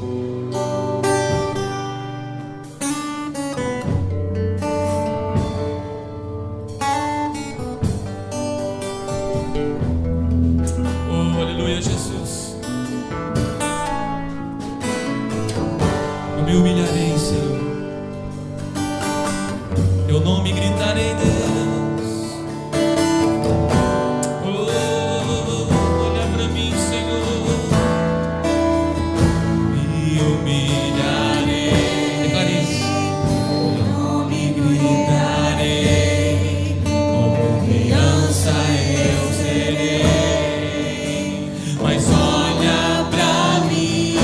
Oh, aleluia, Jesus. Eu me humilharei, Senhor. Teu nome gritarei, Deus. Oh, olha pra mim, Senhor. Me humilharei. Declare isso. Teu nome gritarei. Como criança eu serei. Mas olha pra mim.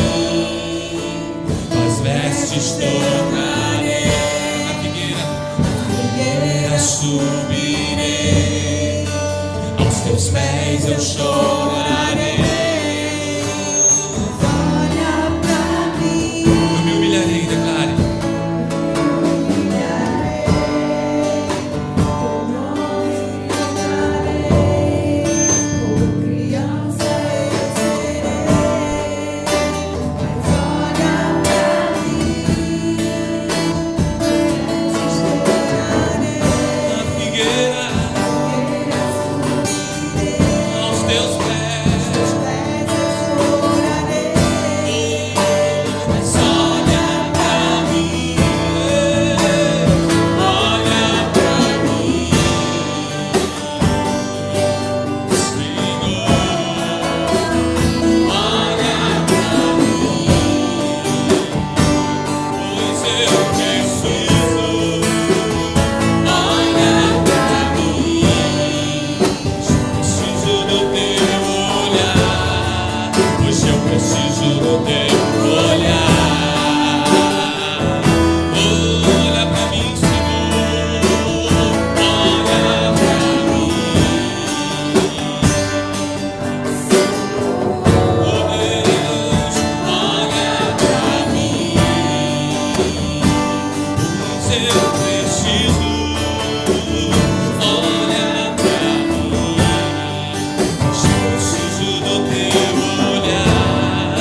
As vestes tornarei. Subirei, aos teus pés eu chorarei. Olha pra mim. Eu me humilharei, declare. Como criança eu serei. Mas olha pra mim. Aos teus pés eu chorarei. Mas olha pra mim, olha pra mim, Senhor, olha pra mim, pois eu preciso. Olha pra mim. Preciso do teu olhar, pois eu preciso do teu olhar. Olha pra mim, Senhor, olha pra mim. Oh Deus, olha pra mim, pois eu preciso. Olha pra mim. Preciso do teu olhar,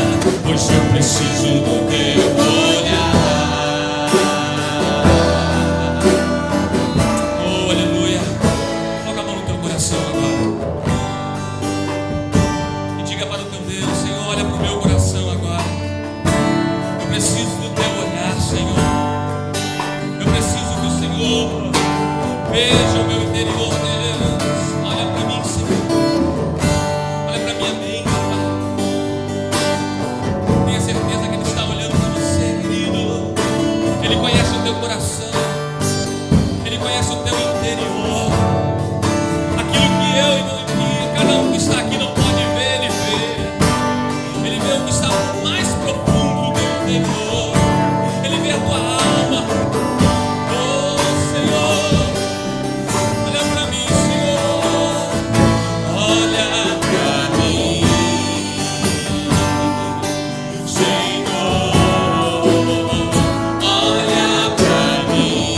pois eu preciso do teu olhar. Oh, aleluia. Coloca a mão no teu coração agora e diga para o teu Deus: Senhor, olha para o meu coração agora. Eu preciso do teu olhar, Senhor. Eu preciso que o Senhor veja o meu interior, Deus. Olha para mim, Senhor. Olha para minha mente, Pai. Tenha certeza que Ele está olhando para você, querido. Ele conhece o teu coração. Ele conhece o teu interior. Aquilo que eu e cada um que está aqui não pode ver, Ele vê. Ele vê o que está mais profundo do teu interior. Ele vê a tua alma. Oh, Senhor. Olha pra mim, Senhor. Olha pra mim, Senhor. Olha pra mim,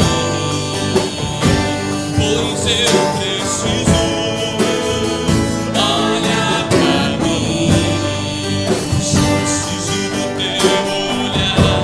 pois eu preciso. Olha pra mim, preciso do teu olhar.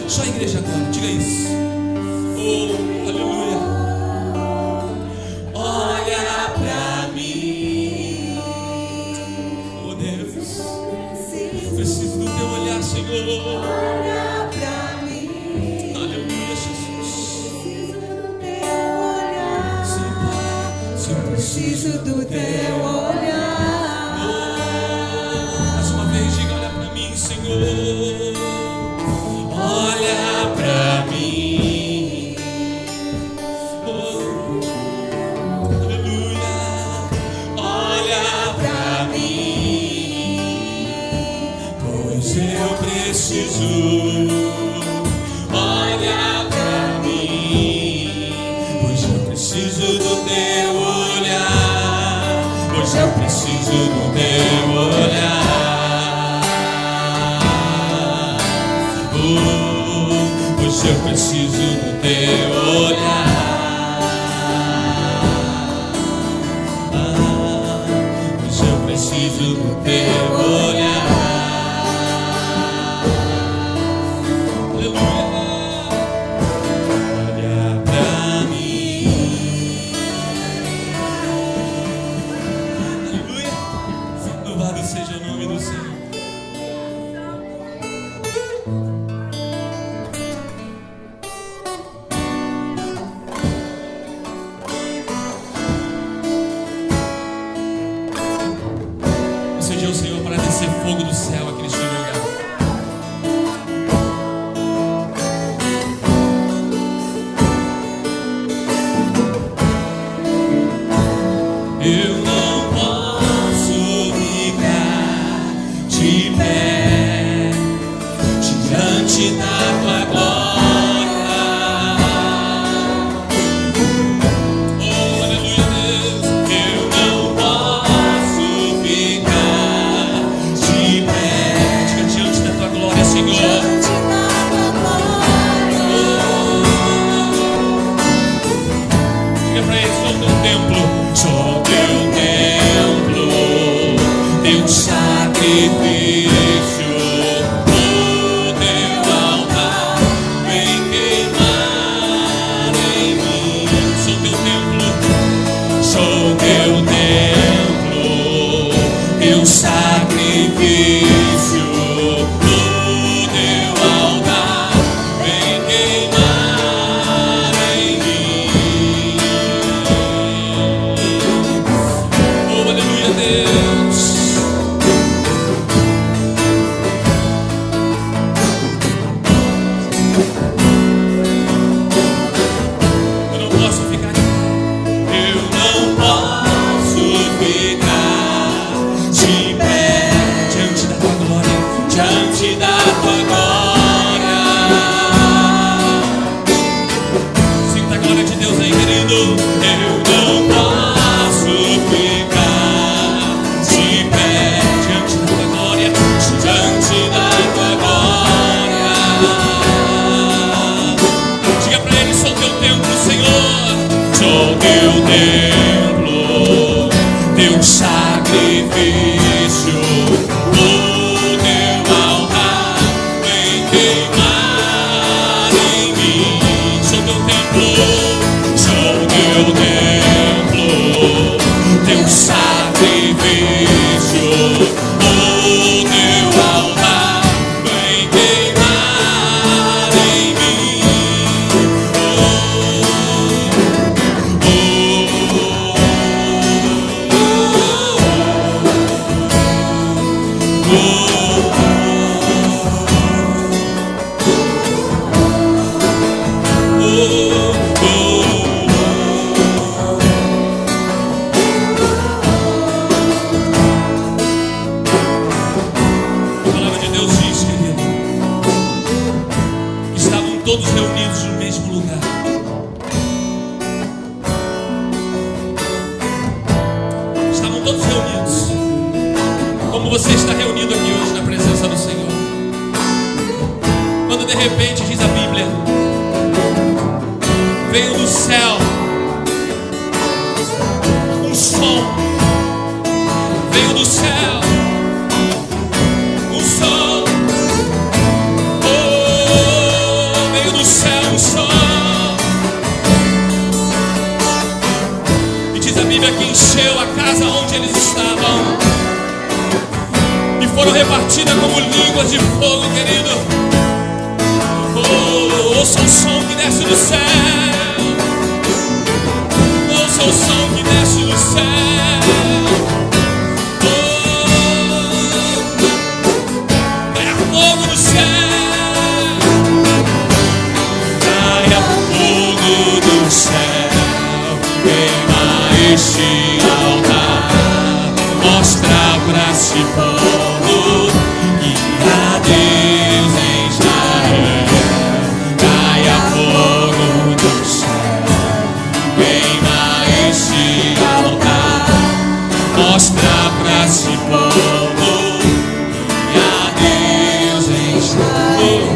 Só a igreja agora, diga isso. Oh, aleluia. Olha pra mim, oh Deus, preciso do teu olhar, Senhor. Olha pra mim. Aleluia, Jesus. Preciso do teu olhar. Sim, Pai, sim, Preciso do teu olhar. mais uma vez, diga: olha pra mim, Senhor. Olha pra mim. Oh, aleluia. Olha pra mim, pois eu preciso. Olha pra mim, pois eu preciso do teu olhar. Pois eu preciso do teu olhar. Pois eu preciso do teu olhar. Pois eu preciso do teu olhar. Aleluia. Olha pra mim. Aleluia. Louvado seja o nome do Senhor. Seja o Senhor para descer fogo do céu aqui neste lugar. Eu não posso ficar de pé diante da tua glória. Oh, aleluia, Deus. Eu não posso ficar de pé. Diga: diante da tua glória, Senhor. Diante da tua glória. Diga pra ele: sou teu templo. Sou teu templo, teu sacrifício, o teu altar vem queimar em mim. Sou teu templo, sou teu templo, teu sacrifício, o teu altar vem queimar em mim. Oh, aleluia, Deus. Eu não posso ficar de pé. Eu não posso ficar de pé diante da tua glória, diante da tua glória. Sinta a glória de Deus aí, querido. Eu não posso ficar de pé diante da tua glória, diante da tua glória. Diga pra ele: sou teu templo, Senhor. Sou teu templo, teu sacrifício, o teu altar vem queimar em mim. Sou teu templo, sou teu templo, teu sacrifício, o teu altar vem queimar em mim. A palavra de Deus diz, querido, que estavam todos reunidos no mesmo lugar. Estavam todos reunidos, como você está reunido aqui hoje na presença do Senhor. Quando de repente, diz a Bíblia, veio do céu um som, veio do céu um som. Oh, de fogo, querido. Oh, ouça o som que desce do céu. Ouça o som que desce do céu. Oh, caia fogo do céu. Caia fogo do céu. Queima este altar. Mostra pra esse povo que há Deus em Israel. Caia fogo do céu. Queima este altar. Mostra pra esse povo que há Deus em Israel.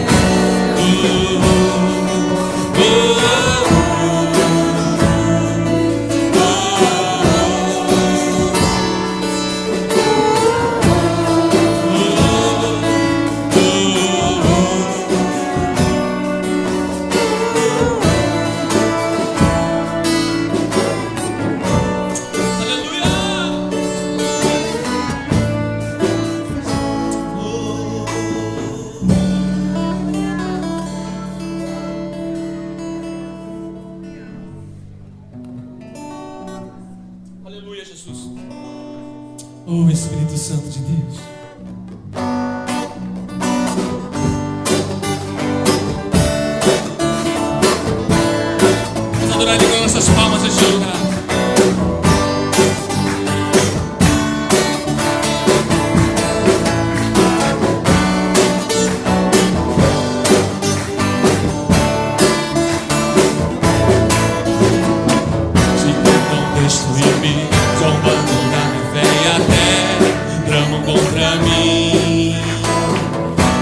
Aleluia, Jesus. Oh, Espírito Santo de Deus. Vamos adorar Ele com nossas palmas neste lugar. Destruir-me, zombando da minha fé e até tramam contra mim.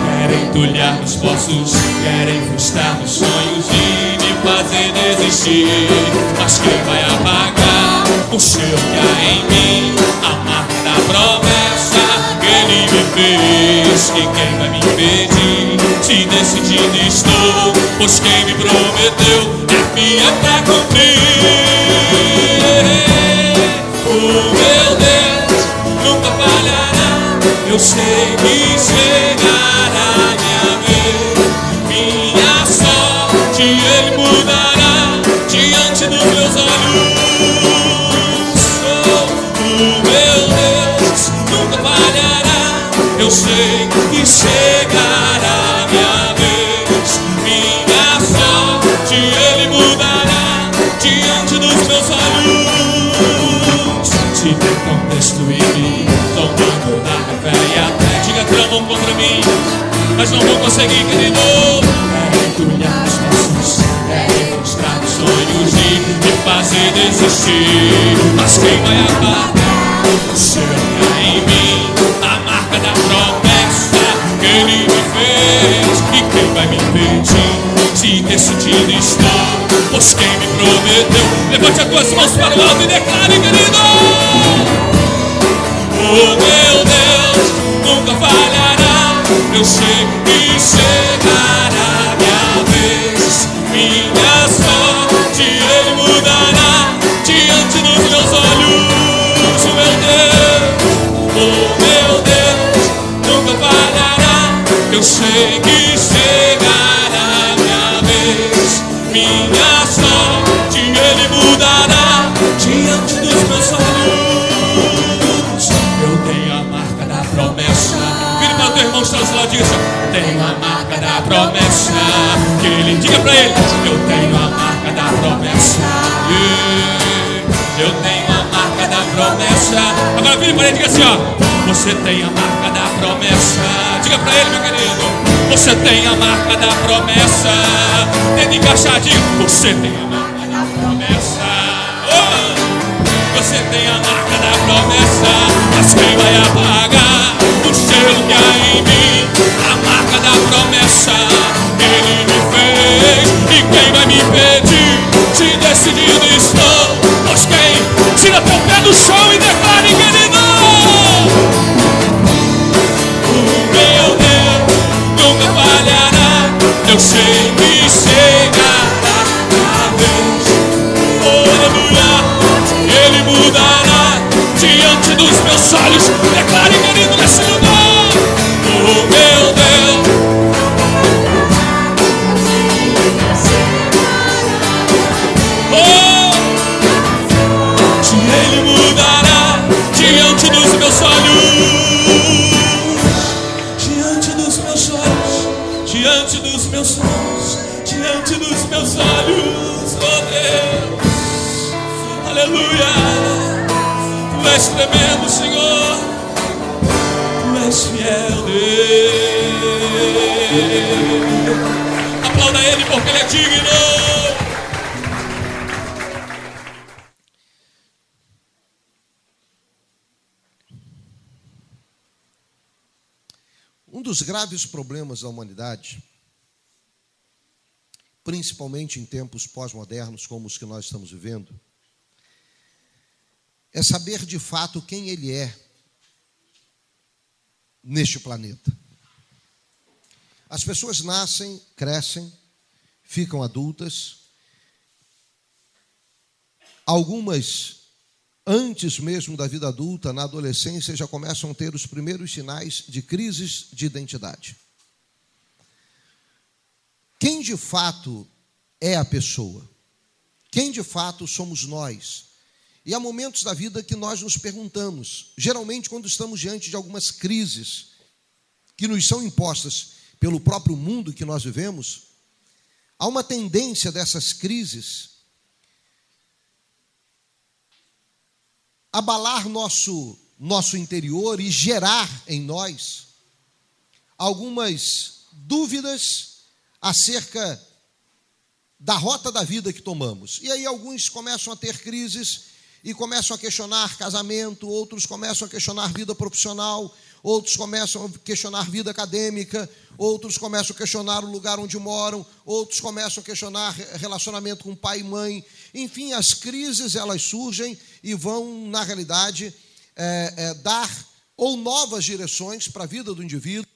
Querem entulhar meus poços, querem frustrar meus sonhos e me fazer desistir. Mas quem vai apagar o cheiro que há em mim? A marca da promessa que Ele me fez. E quem vai me impedir? Se decidido estou, pois quem me prometeu é fiel pra cumprir. O meu Deus nunca falhará. Eu sei que chegará minha vez. Minha sorte Ele mudará diante dos meus olhos. Oh, o meu Deus nunca falhará. Eu sei que chegará minha vez. Minha sorte Ele mudará diante dos meus olhos. Se tentam destruir-me, zombando da minha fé e até diga tramam contra mim, mas não vou conseguir, querido. Querem entulhar os passos, querem frustrar os sonhos e me fazer desistir. Mas quem vai apagar o cheiro que há em mim? A marca da promessa que Ele me fez. E quem vai me impedir? Se decidido estou, pois quem me prometeu. Levante as tuas mãos para o alto e declare, querido. Oh, meu Deus nunca falhará. Eu sei que chegará minha vez. Minha sorte Ele mudará diante dos meus olhos. Oh, meu Deus, oh, meu Deus nunca falhará. Eu sei que chegará minha vez. Minha sorte Ele mudará diante dos meus olhos. Eu tenho a marca da promessa. Vire para o teu irmão, está ao seu lado, diga assim: tenho a marca da promessa. Que Ele diga para ele: eu tenho a marca da promessa. Eu tenho a marca da promessa. Agora vire para ele e diga assim: ó, você tem a marca da promessa. Diga para ele, meu querido: você tem a marca da promessa. Tenta encaixar, diga: você tem a marca da promessa. Oh, você tem a marca da promessa. Mas quem vai apagar o cheiro que há em mim? A marca da promessa que Ele me fez. E quem vai me impedir? Se decidido estou, pois quem? Tira teu pé do chão e declare, querido: o meu Deus nunca falhará. Eu sei que chegará a vez. Oh, aleluia. Ele mudará diante dos meus olhos. Declare, querido, nesse lugar: oh, meu Deus meus olhos, diante dos meus olhos, oh Deus, aleluia. Tu és tremendo, Senhor, Tu és fiel, Deus. Aplauda Ele porque Ele é digno. Um dos graves problemas da humanidade, principalmente em tempos pós-modernos como os que nós estamos vivendo, é saber de fato quem ele é neste planeta. As pessoas nascem, crescem, ficam adultas, algumas antes mesmo da vida adulta, na adolescência, já começam a ter os primeiros sinais de crises de identidade. Quem de fato é a pessoa? Quem de fato somos nós? E há momentos da vida que nós nos perguntamos, geralmente quando estamos diante de algumas crises que nos são impostas pelo próprio mundo que nós vivemos, há uma tendência dessas crises abalar nosso interior e gerar em nós algumas dúvidas acerca da rota da vida que tomamos. E aí alguns começam a ter crises e começam a questionar casamento, outros começam a questionar vida profissional, outros começam a questionar vida acadêmica, outros começam a questionar o lugar onde moram, outros começam a questionar relacionamento com pai e mãe. Enfim, as crises, elas surgem e vão, na realidade, dar ou novas direções para a vida do indivíduo,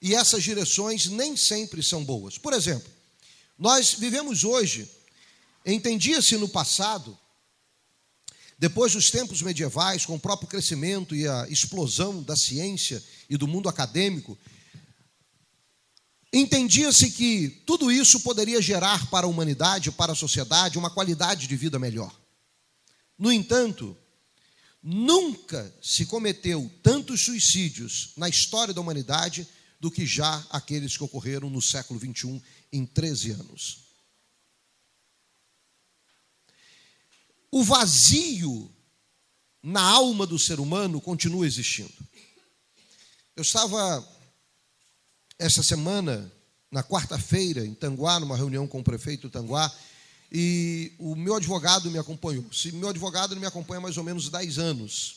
e essas direções nem sempre são boas. Por exemplo, nós vivemos hoje, entendia-se no passado, depois dos tempos medievais, com o próprio crescimento e a explosão da ciência e do mundo acadêmico, entendia-se que tudo isso poderia gerar para a humanidade, para a sociedade, uma qualidade de vida melhor. No entanto, nunca se cometeu tantos suicídios na história da humanidade do que já aqueles que ocorreram no século XXI em 13 anos. O vazio na alma do ser humano continua existindo. Eu estava, essa semana, na quarta-feira, em Tanguá, numa reunião com o prefeito de Tanguá, e o meu advogado me acompanhou. Meu advogado me acompanha há mais ou menos 10 anos.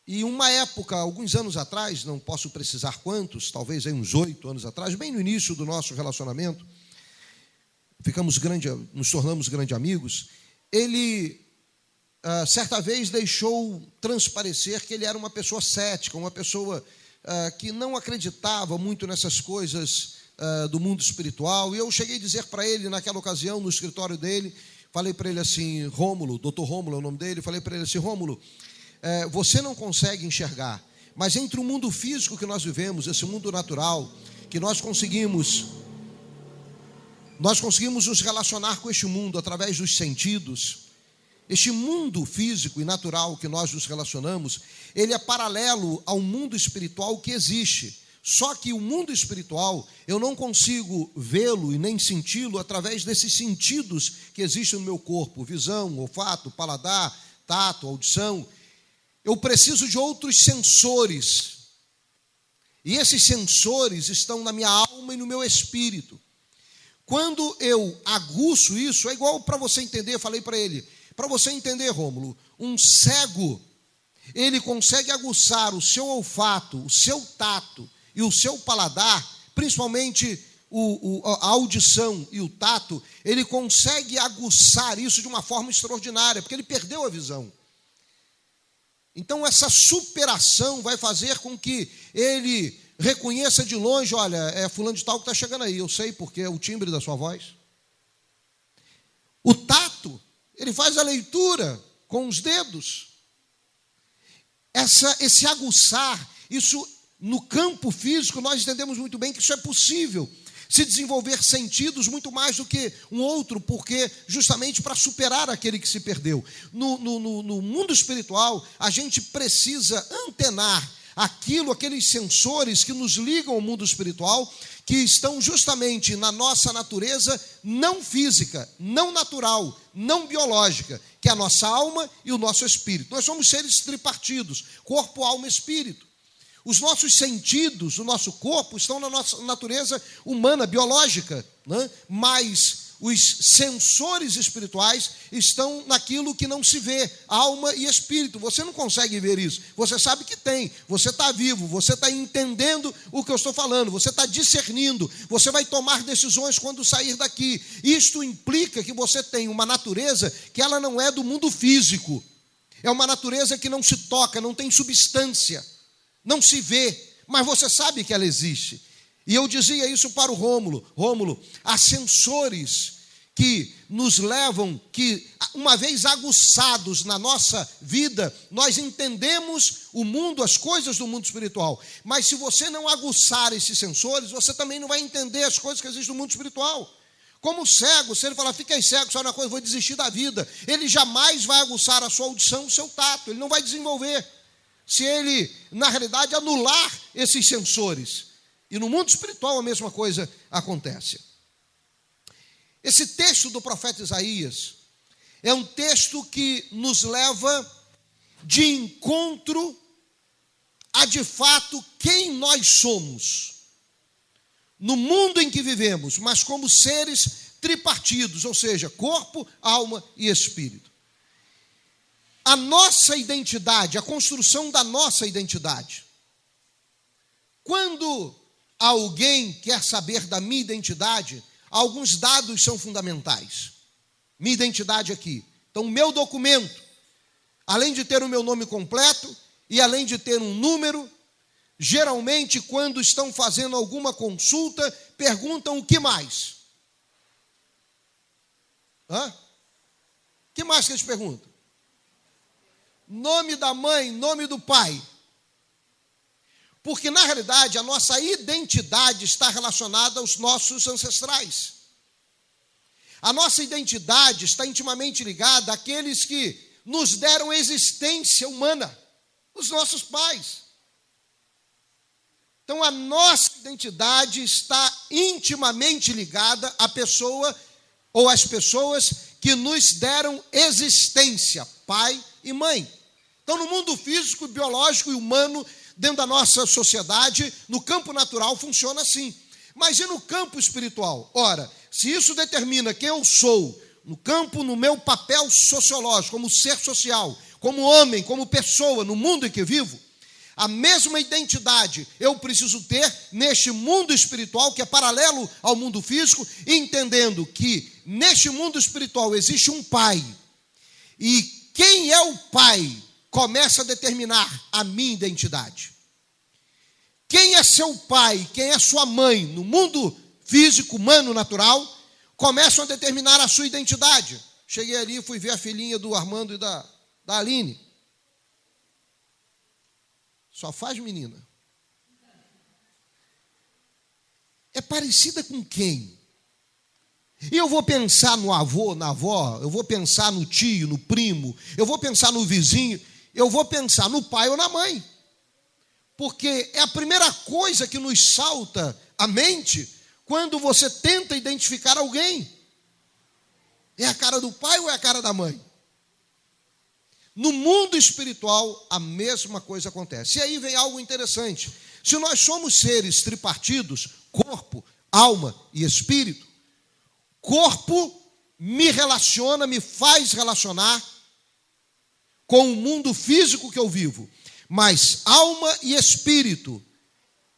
E uma época, alguns anos atrás, não posso precisar quantos, talvez aí uns 8 anos atrás, bem no início do nosso relacionamento, nos tornamos grandes amigos. Ele, certa vez, deixou transparecer que ele era uma pessoa cética, uma pessoa que não acreditava muito nessas coisas do mundo espiritual. E eu cheguei a dizer para ele, naquela ocasião, no escritório dele, falei para ele assim, Rômulo, doutor Rômulo é o nome dele, falei para ele assim, Rômulo, você não consegue enxergar, mas entre o mundo físico que nós vivemos, esse mundo natural, que nós conseguimos nos relacionar com este mundo através dos sentidos. Este mundo físico e natural que nós nos relacionamos, ele é paralelo ao mundo espiritual que existe. Só que o mundo espiritual, eu não consigo vê-lo e nem senti-lo através desses sentidos que existem no meu corpo. Visão, olfato, paladar, tato, audição. Eu preciso de outros sensores. E esses sensores estão na minha alma e no meu espírito. Quando eu aguço isso, é igual para você entender, falei para ele, para você entender, Rômulo, um cego, ele consegue aguçar o seu olfato, o seu tato e o seu paladar, principalmente a audição e o tato, ele consegue aguçar isso de uma forma extraordinária, porque ele perdeu a visão. Então essa superação vai fazer com que ele reconheça de longe, olha, é fulano de tal que está chegando aí, eu sei porque é o timbre da sua voz. O tato, ele faz a leitura com os dedos. Esse aguçar, isso no campo físico, nós entendemos muito bem que isso é possível. Se desenvolver sentidos muito mais do que um outro, porque justamente para superar aquele que se perdeu. No mundo espiritual, a gente precisa antenar aqueles sensores que nos ligam ao mundo espiritual, que estão justamente na nossa natureza não física, não natural, não biológica, que é a nossa alma e o nosso espírito. Nós somos seres tripartidos, corpo, alma e espírito. Os nossos sentidos, o nosso corpo, estão na nossa natureza humana, biológica, né? Mas os sensores espirituais estão naquilo que não se vê, alma e espírito. Você não consegue ver isso. Você sabe que tem, você está vivo, você está entendendo o que eu estou falando, você está discernindo, você vai tomar decisões quando sair daqui. Isto implica que você tem uma natureza que ela não é do mundo físico. É uma natureza que não se toca, não tem substância, não se vê, mas você sabe que ela existe. E eu dizia isso para o Rômulo, há sensores que nos levam, que uma vez aguçados na nossa vida, nós entendemos o mundo, as coisas do mundo espiritual. Mas se você não aguçar esses sensores, você também não vai entender as coisas que existem no mundo espiritual. Como o cego, se ele falar, fica aí cego, só uma coisa, vou desistir da vida, ele jamais vai aguçar a sua audição, o seu tato, ele não vai desenvolver. Se ele, na realidade, anular esses sensores. E no mundo espiritual a mesma coisa acontece. Esse texto do profeta Isaías é um texto que nos leva de encontro a, de fato, quem nós somos. No mundo em que vivemos, mas como seres tripartidos, ou seja, corpo, alma e espírito. A nossa identidade, a construção da nossa identidade. Quando alguém quer saber da minha identidade, alguns dados são fundamentais. Minha identidade aqui. Então, o meu documento, além de ter o meu nome completo e além de ter um número, geralmente, quando estão fazendo alguma consulta, perguntam o que mais? O que mais que eles perguntam? Nome da mãe, nome do pai. Porque, na realidade, a nossa identidade está relacionada aos nossos ancestrais. A nossa identidade está intimamente ligada àqueles que nos deram existência humana, os nossos pais. Então, a nossa identidade está intimamente ligada à pessoa ou às pessoas que nos deram existência, pai e mãe. Então, no mundo físico, biológico e humano, dentro da nossa sociedade, no campo natural, funciona assim. Mas e no campo espiritual? Ora, se isso determina quem eu sou, no campo, no meu papel sociológico, como ser social, como homem, como pessoa, no mundo em que vivo, a mesma identidade eu preciso ter neste mundo espiritual, que é paralelo ao mundo físico, entendendo que neste mundo espiritual existe um pai. E quem é o pai começa a determinar a minha identidade. Quem é seu pai, quem é sua mãe, no mundo físico, humano, natural, começam a determinar a sua identidade. Cheguei ali e fui ver a filhinha do Armando e da Aline. Só faz menina. É parecida com quem? E eu vou pensar no avô, na avó, eu vou pensar no tio, no primo, eu vou pensar no vizinho, eu vou pensar no pai ou na mãe. Porque é a primeira coisa que nos salta à mente quando você tenta identificar alguém. É a cara do pai ou é a cara da mãe? No mundo espiritual, a mesma coisa acontece. E aí vem algo interessante. Se nós somos seres tripartidos, corpo, alma e espírito, corpo me relaciona, me faz relacionar com o mundo físico que eu vivo. Mas alma e espírito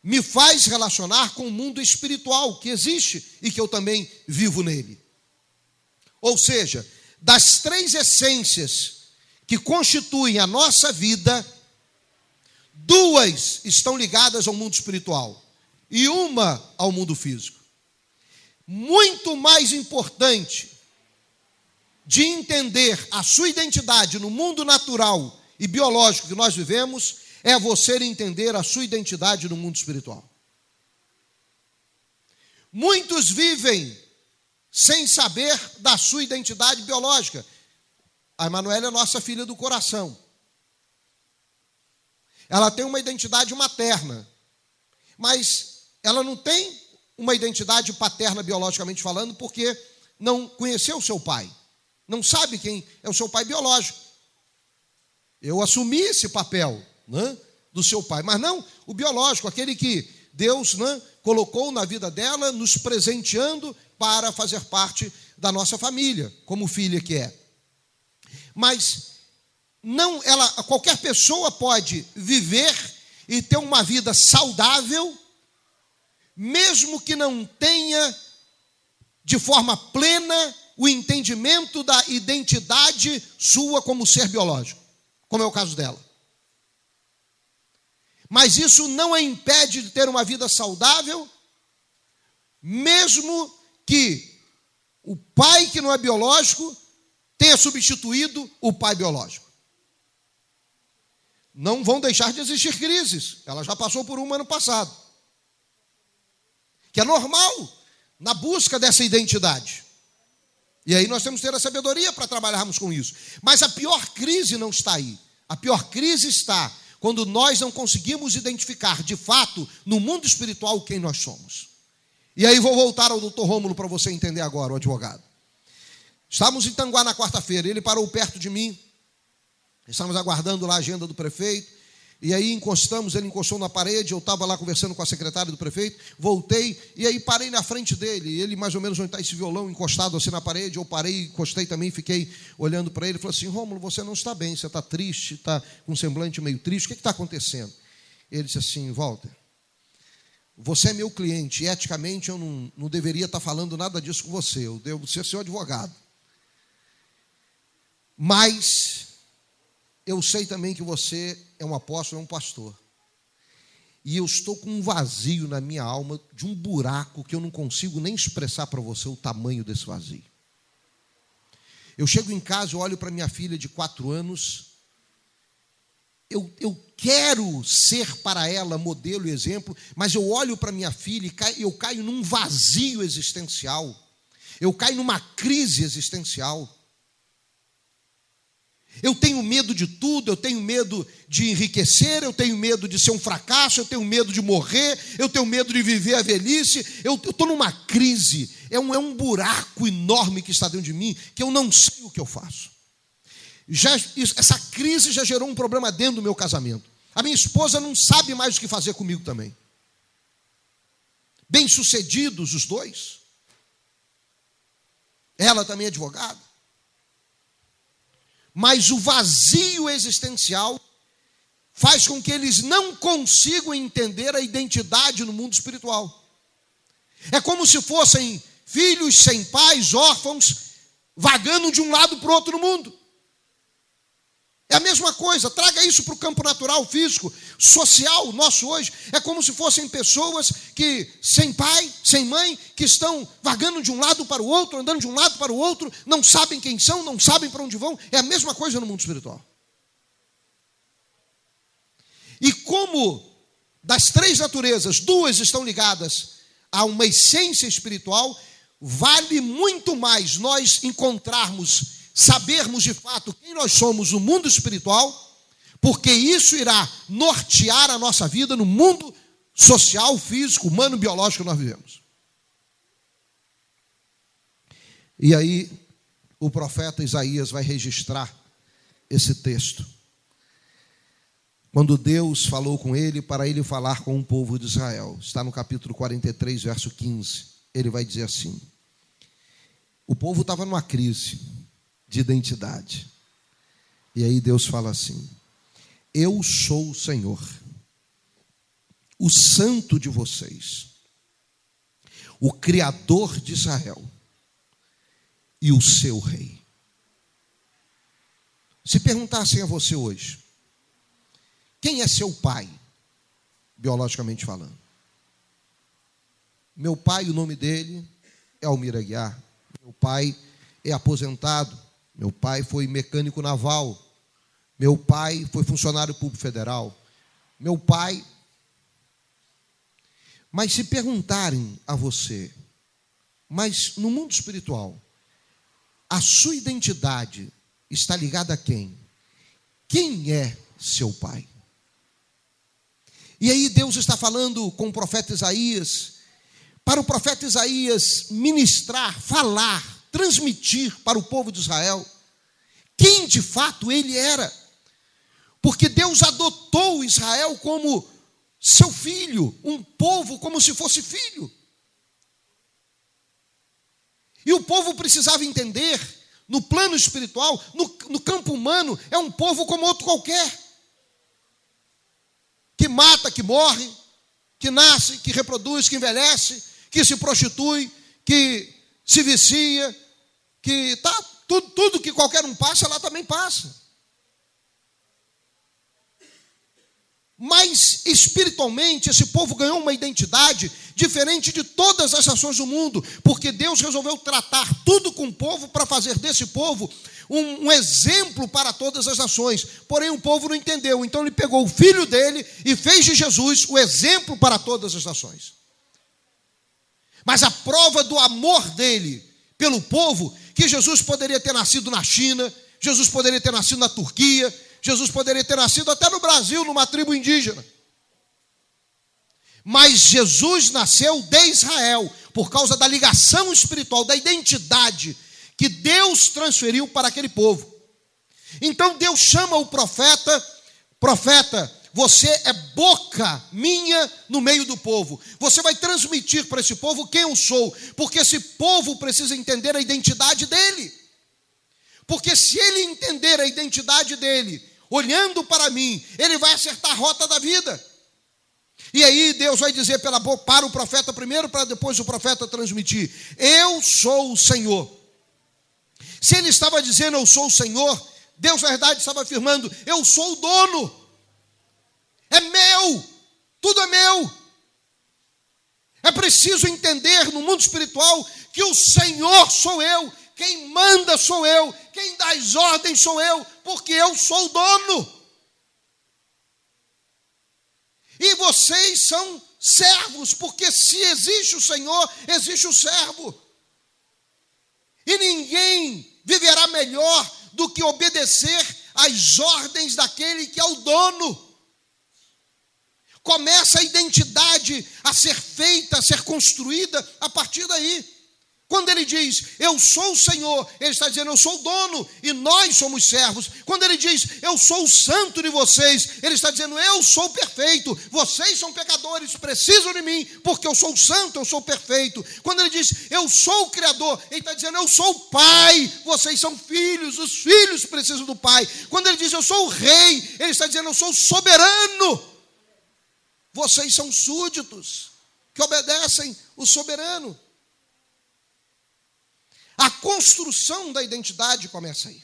me faz relacionar com o mundo espiritual que existe e que eu também vivo nele. Ou seja, das três essências que constituem a nossa vida, duas estão ligadas ao mundo espiritual e uma ao mundo físico. Muito mais importante de entender a sua identidade no mundo natural e biológico que nós vivemos é você entender a sua identidade no mundo espiritual. Muitos vivem sem saber da sua identidade biológica. A Emanuela é nossa filha do coração. Ela tem uma identidade materna, mas ela não tem uma identidade paterna biologicamente falando, porque não conheceu o seu pai, não sabe quem é o seu pai biológico. Eu assumi esse papel, né, do seu pai, mas não o biológico, aquele que Deus, né, colocou na vida dela, nos presenteando para fazer parte da nossa família, como filha que é. Mas não, qualquer pessoa pode viver e ter uma vida saudável, mesmo que não tenha de forma plena o entendimento da identidade sua como ser biológico, como é o caso dela. Mas isso não a impede de ter uma vida saudável, mesmo que o pai que não é biológico tenha substituído o pai biológico. Não vão deixar de existir crises. Ela já passou por uma ano passado. Que é normal na busca dessa identidade. E aí nós temos que ter a sabedoria para trabalharmos com isso. Mas a pior crise não está aí. A pior crise está quando nós não conseguimos identificar de fato no mundo espiritual quem nós somos. E aí vou voltar ao doutor Rômulo para você entender agora, o advogado. Estávamos em Tanguá na quarta-feira, ele parou perto de mim, estávamos aguardando lá a agenda do prefeito, e aí ele encostou na parede, eu estava lá conversando com a secretária do prefeito, voltei, e aí parei na frente dele, ele mais ou menos onde está esse violão encostado assim na parede, eu parei, encostei também, fiquei olhando para ele, falei assim, Rômulo, você não está bem, você está triste, está com um semblante meio triste, o que está acontecendo? Ele disse assim, Walter, você é meu cliente, e eticamente eu não deveria estar falando nada disso com você, eu devo ser seu advogado. Mas eu sei também que você é um apóstolo, é um pastor. E eu estou com um vazio na minha alma, de um buraco que eu não consigo nem expressar para você o tamanho desse vazio. Eu chego em casa, eu olho para minha filha de 4 anos, eu quero ser para ela modelo e exemplo, mas eu olho para minha filha e eu caio num vazio existencial, eu caio numa crise existencial. Eu tenho medo de tudo, eu tenho medo de enriquecer, eu tenho medo de ser um fracasso, eu tenho medo de morrer, eu tenho medo de viver a velhice, eu estou numa crise, é um buraco enorme que está dentro de mim, que eu não sei o que eu faço. Essa crise já gerou um problema dentro do meu casamento. A minha esposa não sabe mais o que fazer comigo também. Bem-sucedidos os dois. Ela também é advogada. Mas o vazio existencial faz com que eles não consigam entender a identidade no mundo espiritual. É como se fossem filhos sem pais, órfãos, vagando de um lado para o outro no mundo. É a mesma coisa, traga isso para o campo natural, físico, social, nosso hoje. É como se fossem pessoas que, sem pai, sem mãe, que estão vagando de um lado para o outro, andando de um lado para o outro, não sabem quem são, não sabem para onde vão. É a mesma coisa no mundo espiritual. E como das 3 naturezas, 2 estão ligadas a uma essência espiritual, vale muito mais nós encontrarmos, sabermos de fato quem nós somos no mundo espiritual, porque isso irá nortear a nossa vida no mundo social, físico, humano, biológico que nós vivemos. E aí o profeta Isaías vai registrar esse texto. Quando Deus falou com ele, para ele falar com o povo de Israel. Está no capítulo 43, verso 15. Ele vai dizer assim: o povo estava numa crise de identidade. E aí Deus fala assim: eu sou o Senhor, o santo de vocês, o Criador de Israel e o seu rei. Se perguntassem a você hoje, quem é seu pai, biologicamente falando? Meu pai, o nome dele é Almir Aguiar. Meu pai é aposentado. Meu pai foi mecânico naval. Meu pai foi funcionário público federal. Meu pai... Mas se perguntarem a você, mas no mundo espiritual, a sua identidade está ligada a quem? Quem é seu pai? E aí Deus está falando com o profeta Isaías para o profeta Isaías ministrar, falar, transmitir para o povo de Israel quem de fato ele era. Porque Deus adotou Israel como seu filho, um povo como se fosse filho. E o povo precisava entender, no plano espiritual, no campo humano, é um povo como outro qualquer. Que mata, que morre, que nasce, que reproduz, que envelhece, que se prostitui, que se vicia, que tudo que qualquer um passa, lá também passa. Mas espiritualmente esse povo ganhou uma identidade diferente de todas as nações do mundo, porque Deus resolveu tratar tudo com o povo para fazer desse povo um exemplo para todas as nações. Porém o povo não entendeu, então ele pegou o filho dele e fez de Jesus o exemplo para todas as nações. Mas a prova do amor dele pelo povo, que Jesus poderia ter nascido na China, Jesus poderia ter nascido na Turquia, Jesus poderia ter nascido até no Brasil, numa tribo indígena. Mas Jesus nasceu de Israel, por causa da ligação espiritual, da identidade que Deus transferiu para aquele povo. Então Deus chama o profeta, você é boca minha no meio do povo. Você vai transmitir para esse povo quem eu sou, porque esse povo precisa entender a identidade dele. Porque se ele entender a identidade dele, olhando para mim, ele vai acertar a rota da vida. E aí Deus vai dizer para o profeta primeiro, para depois o profeta transmitir: eu sou o Senhor. Se ele estava dizendo eu sou o Senhor, Deus na verdade estava afirmando: eu sou o dono. É meu, tudo é meu. É preciso entender no mundo espiritual que o Senhor sou eu. Quem manda sou eu, quem dá as ordens sou eu, porque eu sou o dono. E vocês são servos, porque se existe o Senhor, existe o servo. E ninguém viverá melhor do que obedecer às ordens daquele que é o dono. Começa a identidade a ser feita, a ser construída a partir daí. Quando ele diz, eu sou o Senhor, ele está dizendo, eu sou o dono e nós somos servos. Quando ele diz, eu sou o santo de vocês, ele está dizendo, eu sou perfeito. Vocês são pecadores, precisam de mim, porque eu sou o santo, eu sou perfeito. Quando ele diz, eu sou o Criador, ele está dizendo, eu sou o Pai. Vocês são filhos, os filhos precisam do Pai. Quando ele diz, eu sou o Rei, ele está dizendo, eu sou o soberano. Vocês são súditos, que obedecem o soberano. A construção da identidade começa aí.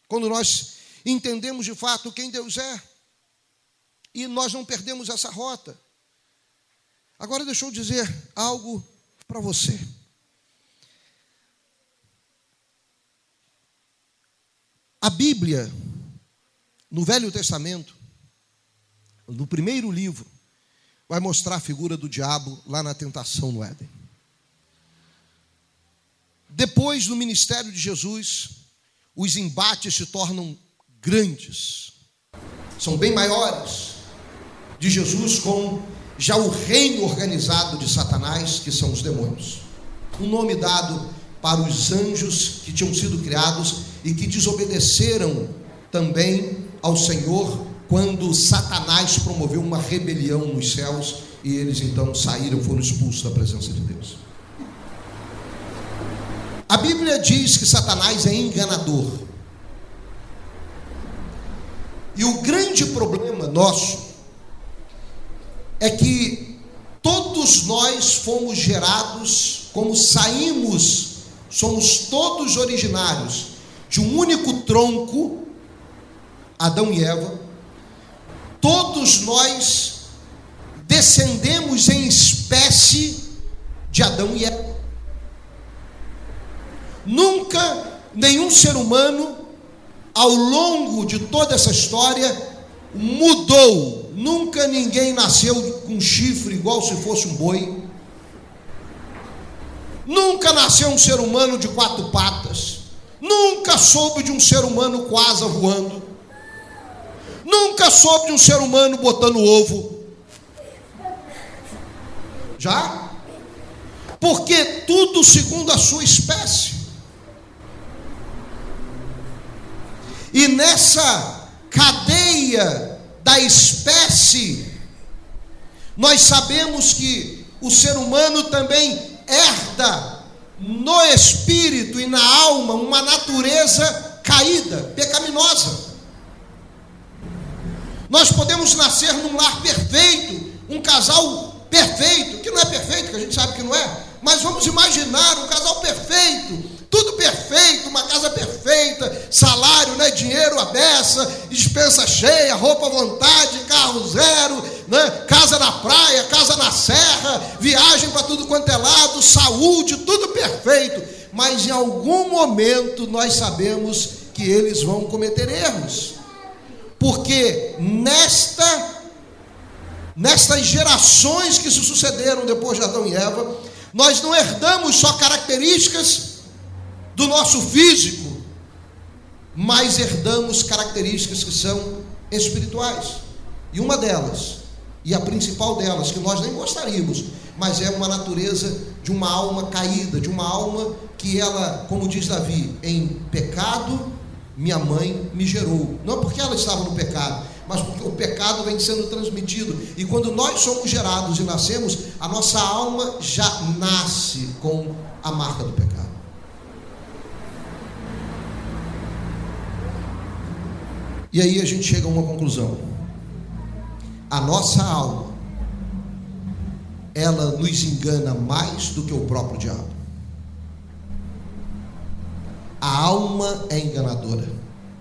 Quando nós entendemos de fato quem Deus é. E nós não perdemos essa rota. Agora deixa eu dizer algo para você. A Bíblia, no Velho Testamento, no primeiro livro, vai mostrar a figura do diabo lá na tentação no Éden. Depois, no ministério de Jesus, os embates se tornam grandes. São bem maiores de Jesus com já o reino organizado de Satanás, que são os demônios. Um nome dado para os anjos que tinham sido criados e que desobedeceram também ao Senhor quando Satanás promoveu uma rebelião nos céus e eles então saíram, foram expulsos da presença de Deus. A Bíblia diz que Satanás é enganador. E o grande problema nosso é que todos nós fomos gerados, como saímos, somos todos originários de um único tronco, Adão e Eva. Todos nós descendemos em espécie de Adão e Eva. Nunca nenhum ser humano, ao longo de toda essa história, mudou. Nunca ninguém nasceu com chifre igual se fosse um boi. Nunca nasceu um ser humano de 4 patas. Nunca soube de um ser humano com asa voando. Nunca soube de um ser humano botando ovo. Já? porque tudo segundo a sua espécie. E nessa cadeia da espécie, nós sabemos que o ser humano também herda no espírito e na alma uma natureza caída, pecaminosa. Nós podemos nascer num lar perfeito, um casal perfeito, que não é perfeito, que a gente sabe que não é, mas vamos imaginar um casal perfeito, tudo perfeito, uma casa perfeita, salário, dinheiro à beça, despensa cheia, roupa à vontade, carro zero, casa na praia, casa na serra, viagem para tudo quanto é lado, saúde, tudo perfeito. Mas em algum momento nós sabemos que eles vão cometer erros, porque nestas gerações que se sucederam depois de Adão e Eva, nós não herdamos só características do nosso físico, mas herdamos características que são espirituais. E uma delas, e a principal delas, que nós nem gostaríamos, mas é uma natureza de uma alma caída, de uma alma que ela, como diz Davi, em pecado minha mãe me gerou. Não porque ela estava no pecado, mas porque o pecado vem sendo transmitido. E quando nós somos gerados e nascemos, a nossa alma já nasce com a marca do pecado. E aí a gente chega a uma conclusão. A nossa alma, ela nos engana mais do que o próprio diabo. A alma é enganadora.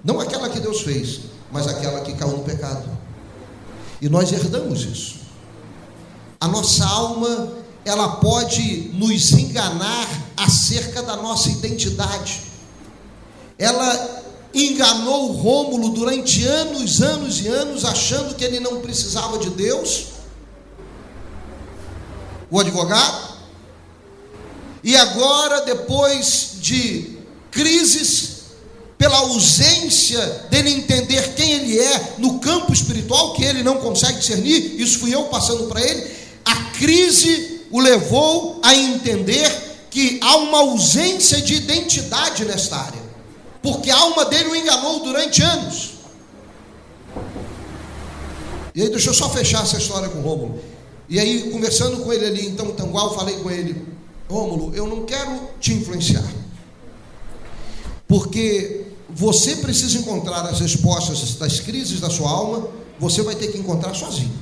Não aquela que Deus fez, mas aquela que caiu no pecado. E nós herdamos isso. A nossa alma, ela pode nos enganar acerca da nossa identidade. Ela enganou Rômulo durante anos e anos, achando que ele não precisava de Deus, o advogado. E agora, depois de crises, pela ausência dele entender quem ele é no campo espiritual, que ele não consegue discernir, isso fui eu passando para ele, a crise o levou a entender que há uma ausência de identidade nesta área, porque a alma dele o enganou durante anos. E aí deixa eu só fechar essa história com o Rômulo. E aí, conversando com ele ali em Tanguá, eu falei com ele: Rômulo, eu não quero te influenciar, porque você precisa encontrar as respostas das crises da sua alma, você vai ter que encontrar sozinho.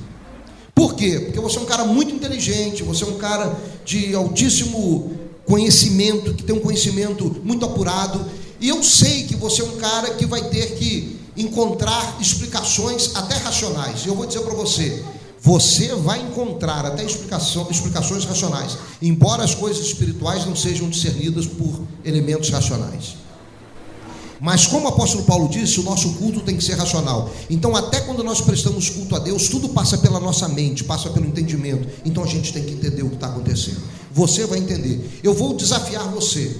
Por quê? Porque você é um cara muito inteligente, você é um cara de altíssimo conhecimento, que tem um conhecimento muito apurado, e eu sei que você é um cara que vai ter que encontrar explicações até racionais. E eu vou dizer para você, você vai encontrar até explicações racionais, embora as coisas espirituais não sejam discernidas por elementos racionais. Mas como o apóstolo Paulo disse, o nosso culto tem que ser racional. Então até quando nós prestamos culto a Deus, tudo passa pela nossa mente, passa pelo entendimento. Então a gente tem que entender o que está acontecendo. Você vai entender. Eu vou desafiar você.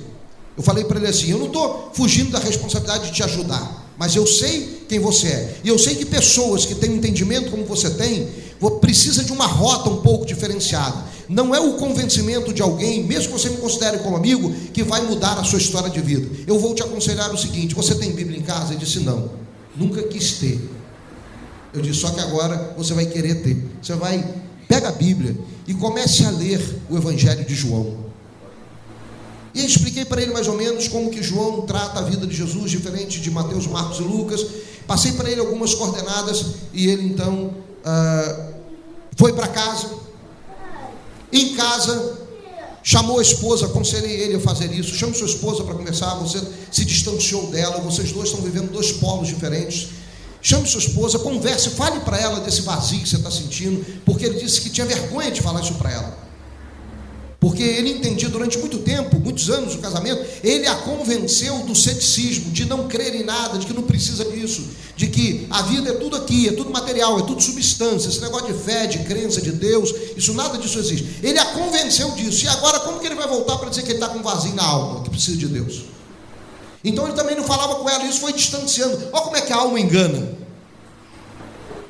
Eu falei para ele assim: eu não estou fugindo da responsabilidade de te ajudar, mas eu sei quem você é, e eu sei que pessoas que têm um entendimento como você tem, precisa de uma rota um pouco diferenciada. Não é o convencimento de alguém, mesmo que você me considere como amigo, que vai mudar a sua história de vida. Eu vou te aconselhar o seguinte: você tem Bíblia em casa? Ele disse: não, nunca quis ter. Eu disse: só que agora você vai querer ter. Você vai, pega a Bíblia e comece a ler o Evangelho de João. E eu expliquei para ele mais ou menos como que João trata a vida de Jesus, diferente de Mateus, Marcos e Lucas. Passei para ele algumas coordenadas e ele então foi para casa. Em casa, chamou a esposa, aconselhei ele a fazer isso. Chame sua esposa para conversar. Você se distanciou dela, vocês dois estão vivendo dois polos diferentes. Chame sua esposa, converse, fale para ela desse vazio que você está sentindo, porque ele disse que tinha vergonha de falar isso para ela. Porque ele entendia durante muito tempo, muitos anos do casamento, ele a convenceu do ceticismo, de não crer em nada, de que não precisa disso, de que a vida é tudo aqui, é tudo material, é tudo substância, esse negócio de fé, de crença, de Deus, isso, nada disso existe. Ele a convenceu disso, e agora como que ele vai voltar para dizer que ele está com um vazio na alma, que precisa de Deus? Então ele também não falava com ela, isso foi distanciando. Olha como é que a alma engana.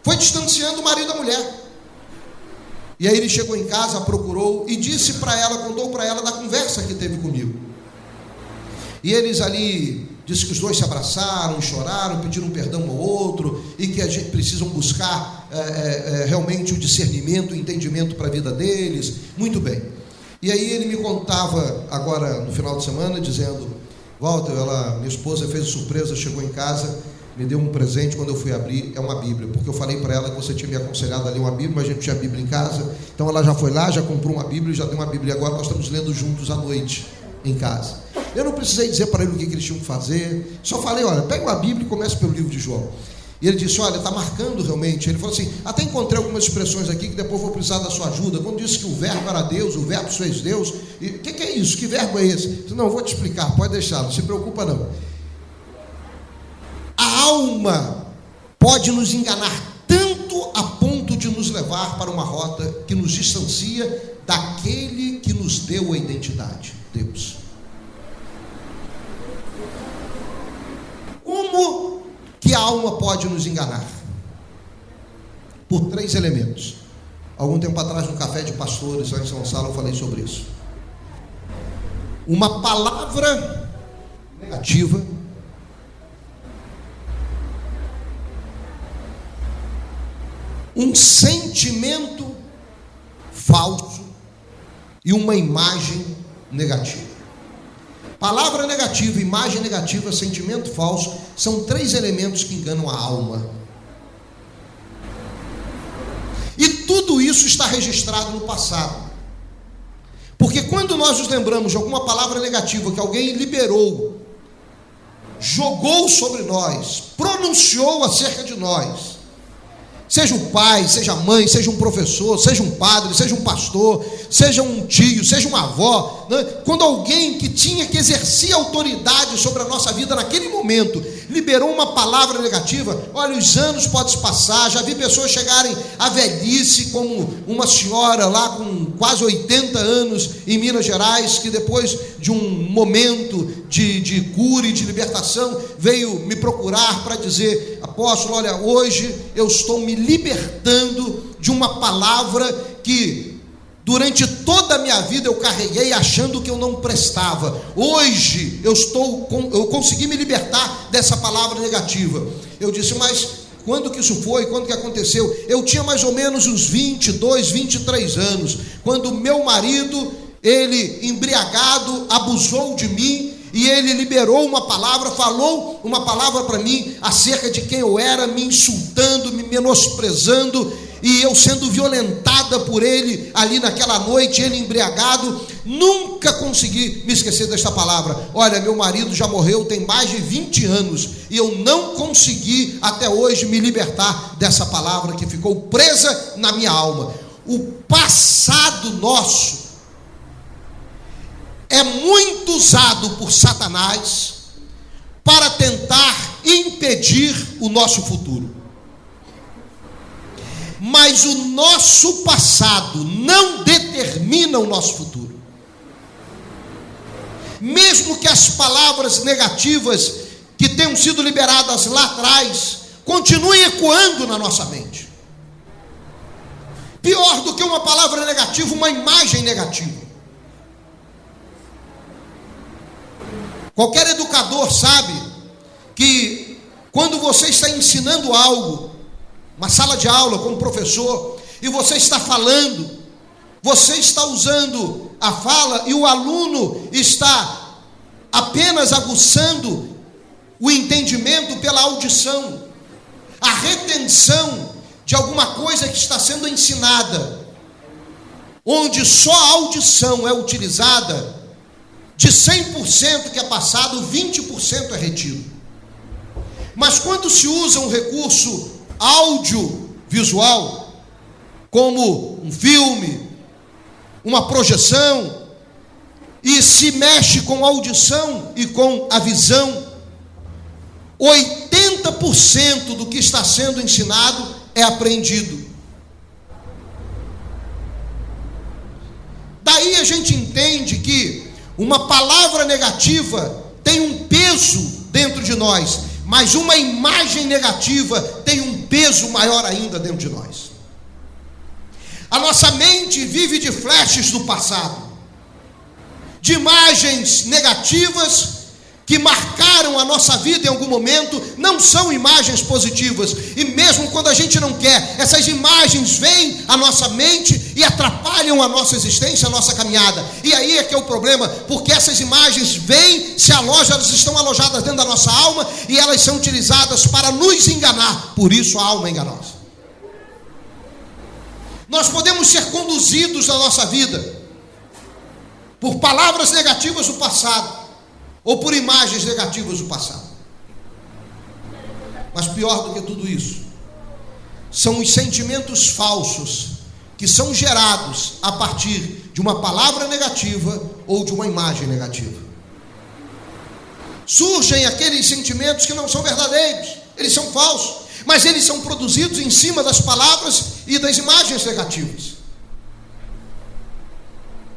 Foi distanciando o marido da mulher. E aí ele chegou em casa, procurou e disse para ela, contou para ela da conversa que teve comigo. E eles ali, disse que os dois se abraçaram, choraram, pediram perdão ao outro, e que a gente precisam buscar realmente o discernimento, o entendimento para a vida deles. Muito bem. E aí ele me contava agora no final de semana, dizendo: Walter, minha esposa fez surpresa, chegou em casa, me deu um presente. Quando eu fui abrir, é uma Bíblia, porque eu falei para ela que você tinha me aconselhado a ler uma Bíblia, mas a gente tinha Bíblia em casa. Então ela já foi lá, já comprou uma Bíblia, já deu uma Bíblia. Agora nós estamos lendo juntos à noite em casa. Eu não precisei dizer para ele o que eles tinham que fazer, só falei: olha, pega uma Bíblia e comece pelo livro de João. E ele disse: olha, está marcando realmente. Ele falou assim: até encontrei algumas expressões aqui que depois vou precisar da sua ajuda. Quando disse que o verbo era Deus, o verbo se fez Deus, o que é isso? Que verbo é esse? Eu disse: não, eu vou te explicar, pode deixar, não se preocupa não. A alma pode nos enganar tanto a ponto de nos levar para uma rota que nos distancia daquele que nos deu a identidade, Deus. Como que a alma pode nos enganar? Por 3 elementos. Algum tempo atrás, no café de pastores lá em São Gonçalo, eu falei sobre isso. Uma palavra negativa, um sentimento falso e uma imagem negativa. Palavra negativa, imagem negativa, sentimento falso, são 3 elementos que enganam a alma. E tudo isso está registrado no passado. Porque quando nós nos lembramos de alguma palavra negativa que alguém liberou, jogou sobre nós, pronunciou acerca de nós, seja o pai, seja a mãe, seja um professor, seja um padre, seja um pastor, seja um tio, seja uma avó, né? Quando alguém que tinha que exercer autoridade sobre a nossa vida naquele momento liberou uma palavra negativa, olha, os anos podem se passar, já vi pessoas chegarem à velhice, como uma senhora lá com quase 80 anos em Minas Gerais, que depois de um momento de cura e de libertação, veio me procurar para dizer: apóstolo, olha, hoje eu estou me libertando de uma palavra que durante toda a minha vida eu carreguei achando que eu não prestava. Hoje eu consegui me libertar dessa palavra negativa. Eu disse: mas quando que isso foi? Quando que aconteceu? Eu tinha mais ou menos uns 22, 23 anos, quando meu marido, ele embriagado, abusou de mim, e ele liberou uma palavra, falou uma palavra para mim acerca de quem eu era, me insultando, me menosprezando, e eu sendo violentada por ele ali naquela noite, ele embriagado. Nunca consegui me esquecer desta palavra. Olha, meu marido já morreu tem mais de 20 anos e eu não consegui até hoje me libertar dessa palavra que ficou presa na minha alma. O passado nosso é muito usado por Satanás para tentar impedir o nosso futuro. Mas o nosso passado não determina o nosso futuro. Mesmo que as palavras negativas que tenham sido liberadas lá atrás continuem ecoando na nossa mente. Pior do que uma palavra negativa, uma imagem negativa. Qualquer educador sabe que quando você está ensinando algo, uma sala de aula como professor, e você está falando, você está usando a fala e o aluno está apenas aguçando o entendimento pela audição, a retenção de alguma coisa que está sendo ensinada, onde só a audição é utilizada, de 100% que é passado, 20% é retido. Mas quando se usa um recurso audiovisual, como um filme, uma projeção, e se mexe com a audição e com a visão, 80% do que está sendo ensinado é apreendido. Daí a gente entende que uma palavra negativa tem um peso dentro de nós, mas uma imagem negativa tem um peso maior ainda dentro de nós. A nossa mente vive de flashes do passado, de imagens negativas que marcaram a nossa vida em algum momento. Não são imagens positivas, e mesmo quando a gente não quer, essas imagens vêm à nossa mente e atrapalham a nossa existência, a nossa caminhada. E aí é que é o problema, porque essas imagens vêm, se alojam, elas estão alojadas dentro da nossa alma, e elas são utilizadas para nos enganar. Por isso a alma é enganosa. Nós podemos ser conduzidos na nossa vida por palavras negativas do passado, ou por imagens negativas do passado. Mas pior do que tudo isso, são os sentimentos falsos que são gerados a partir de uma palavra negativa ou de uma imagem negativa. Surgem aqueles sentimentos que não são verdadeiros, eles são falsos, mas eles são produzidos em cima das palavras e das imagens negativas.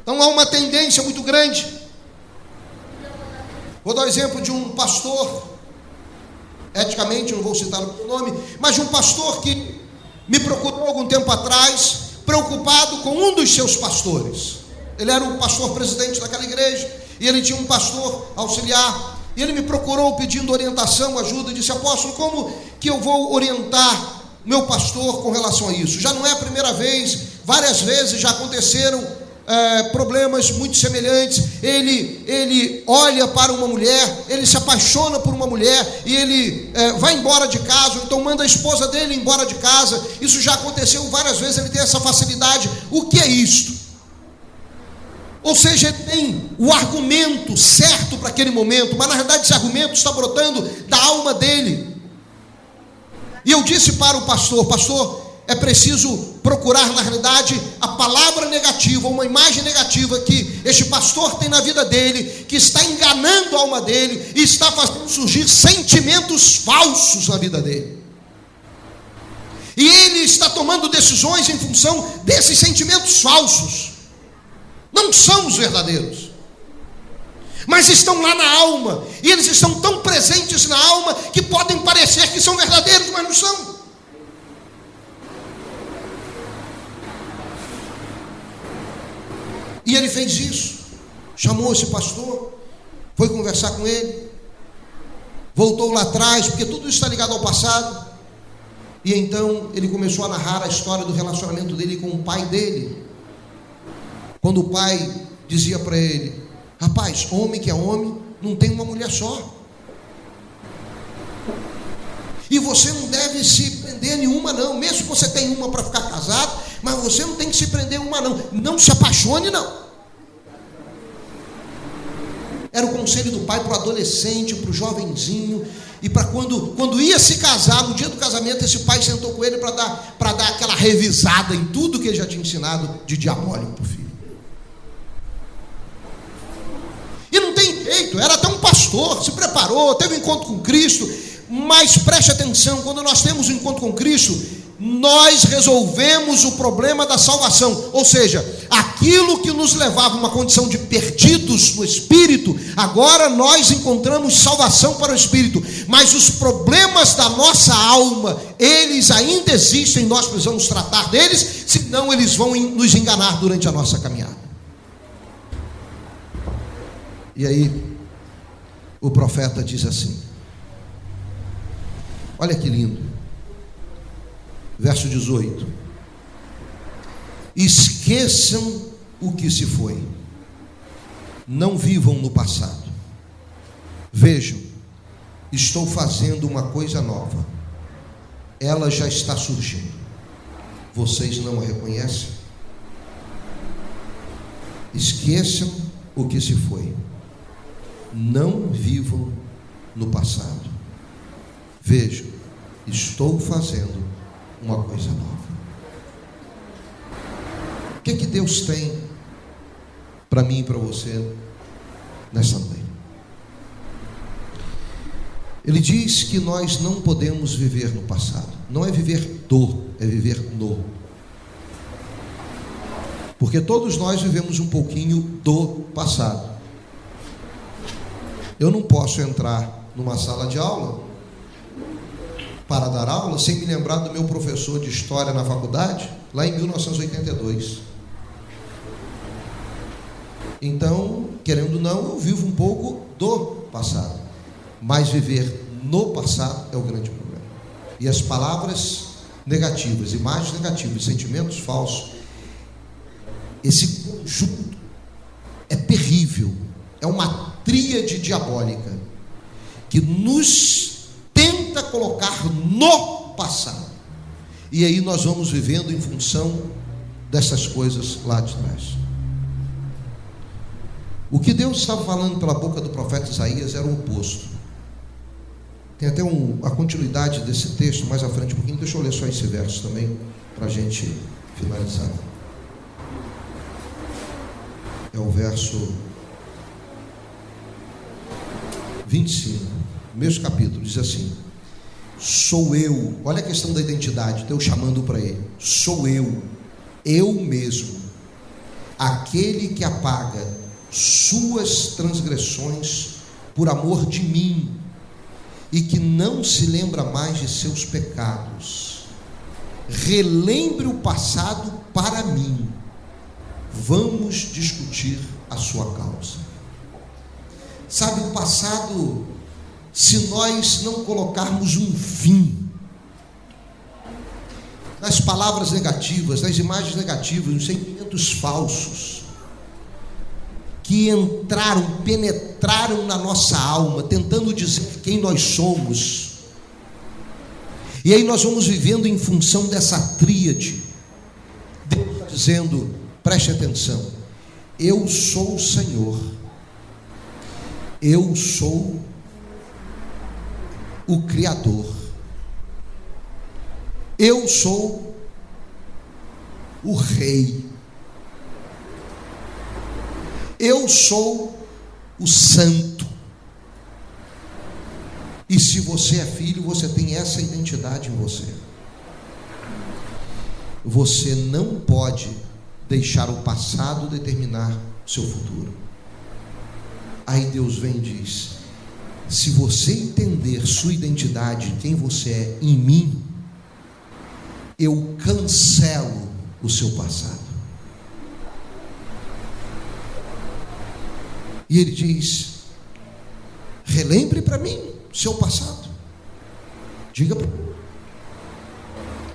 Então há uma tendência muito grande. Vou dar o exemplo de um pastor, eticamente não vou citar o nome, mas de um pastor que me procurou algum tempo atrás, preocupado com um dos seus pastores. Ele era o pastor presidente daquela igreja, e ele tinha um pastor auxiliar, e ele me procurou pedindo orientação, ajuda, e disse: apóstolo, como que eu vou orientar meu pastor com relação a isso? Já não é a primeira vez, várias vezes já aconteceram problemas muito semelhantes. Ele olha para uma mulher, ele se apaixona por uma mulher, e ele vai embora de casa, ou então manda a esposa dele embora de casa. Isso já aconteceu várias vezes, ele tem essa facilidade. O que é isto? Ou seja, ele tem o argumento certo para aquele momento, mas na verdade esse argumento está brotando da alma dele. E eu disse para o pastor: pastor, é preciso procurar na realidade a palavra negativa, uma imagem negativa que este pastor tem na vida dele, que está enganando a alma dele e está fazendo surgir sentimentos falsos na vida dele. E ele está tomando decisões em função desses sentimentos falsos. Não são os verdadeiros, mas estão lá na alma, e eles estão tão presentes na alma que podem parecer que são verdadeiros, mas não são. E ele fez isso, chamou esse pastor, foi conversar com ele, voltou lá atrás, porque tudo isso está ligado ao passado, e então ele começou a narrar a história do relacionamento dele com o pai dele. Quando o pai dizia para ele: rapaz, homem que é homem não tem uma mulher só, e você não deve se prender a nenhuma não, mesmo que você tenha uma para ficar casado, mas você não tem que se prender a uma não, não se apaixone não. Era o conselho do pai para o adolescente, para o jovenzinho, e para quando ia se casar, no dia do casamento, esse pai sentou com ele para dar aquela revisada em tudo que ele já tinha ensinado de diabólico para o filho. E não tem jeito, era até um pastor, se preparou, teve um encontro com Cristo. Mas preste atenção, quando nós temos um encontro com Cristo, nós resolvemos o problema da salvação. Ou seja, aquilo que nos levava a uma condição de perdidos no espírito, agora nós encontramos salvação para o espírito. Mas os problemas da nossa alma, eles ainda existem, nós precisamos tratar deles, senão eles vão nos enganar durante a nossa caminhada. E aí, o profeta diz assim, olha que lindo, verso 18: esqueçam o que se foi, não vivam no passado, vejam, estou fazendo uma coisa nova, ela já está surgindo, vocês não a reconhecem? Esqueçam o que se foi, não vivam no passado, vejam, estou fazendo uma coisa nova. O que Deus tem para mim e para você nessa noite? Ele diz que nós não podemos viver no passado. Não é viver do, é viver no. Porque todos nós vivemos um pouquinho do passado. Eu não posso entrar numa sala de aula para dar aula sem me lembrar do meu professor de história na faculdade, lá em 1982. Então, querendo ou não, eu vivo um pouco do passado. Mas viver no passado é o grande problema. E as palavras negativas, imagens negativas, sentimentos falsos, esse conjunto é terrível. É uma tríade diabólica que nos tenta colocar no passado. E aí nós vamos vivendo em função dessas coisas lá de trás. O que Deus estava falando pela boca do profeta Isaías era o oposto. Tem até a continuidade desse texto mais à frente um pouquinho. Deixa eu ler só esse verso também, para a gente finalizar. É o verso 25, mesmo capítulo, diz assim: sou eu, olha a questão da identidade, estou chamando para ele, sou eu mesmo, aquele que apaga suas transgressões por amor de mim, e que não se lembra mais de seus pecados. Relembre o passado para mim, vamos discutir a sua causa. Sabe, o passado, se nós não colocarmos um fim nas palavras negativas, nas imagens negativas, nos sentimentos falsos que entraram, penetraram na nossa alma, tentando dizer quem nós somos, e aí nós vamos vivendo em função dessa tríade. Deus está dizendo, preste atenção, eu sou o Senhor, eu sou o Criador, eu sou o Rei, eu sou o Santo. E se você é filho, você tem essa identidade em você. Você não pode deixar o passado determinar seu futuro. Aí Deus vem e diz: se você entender sua identidade, quem você é em mim, eu cancelo o seu passado. E ele diz: relembre para mim seu passado. Diga para mim.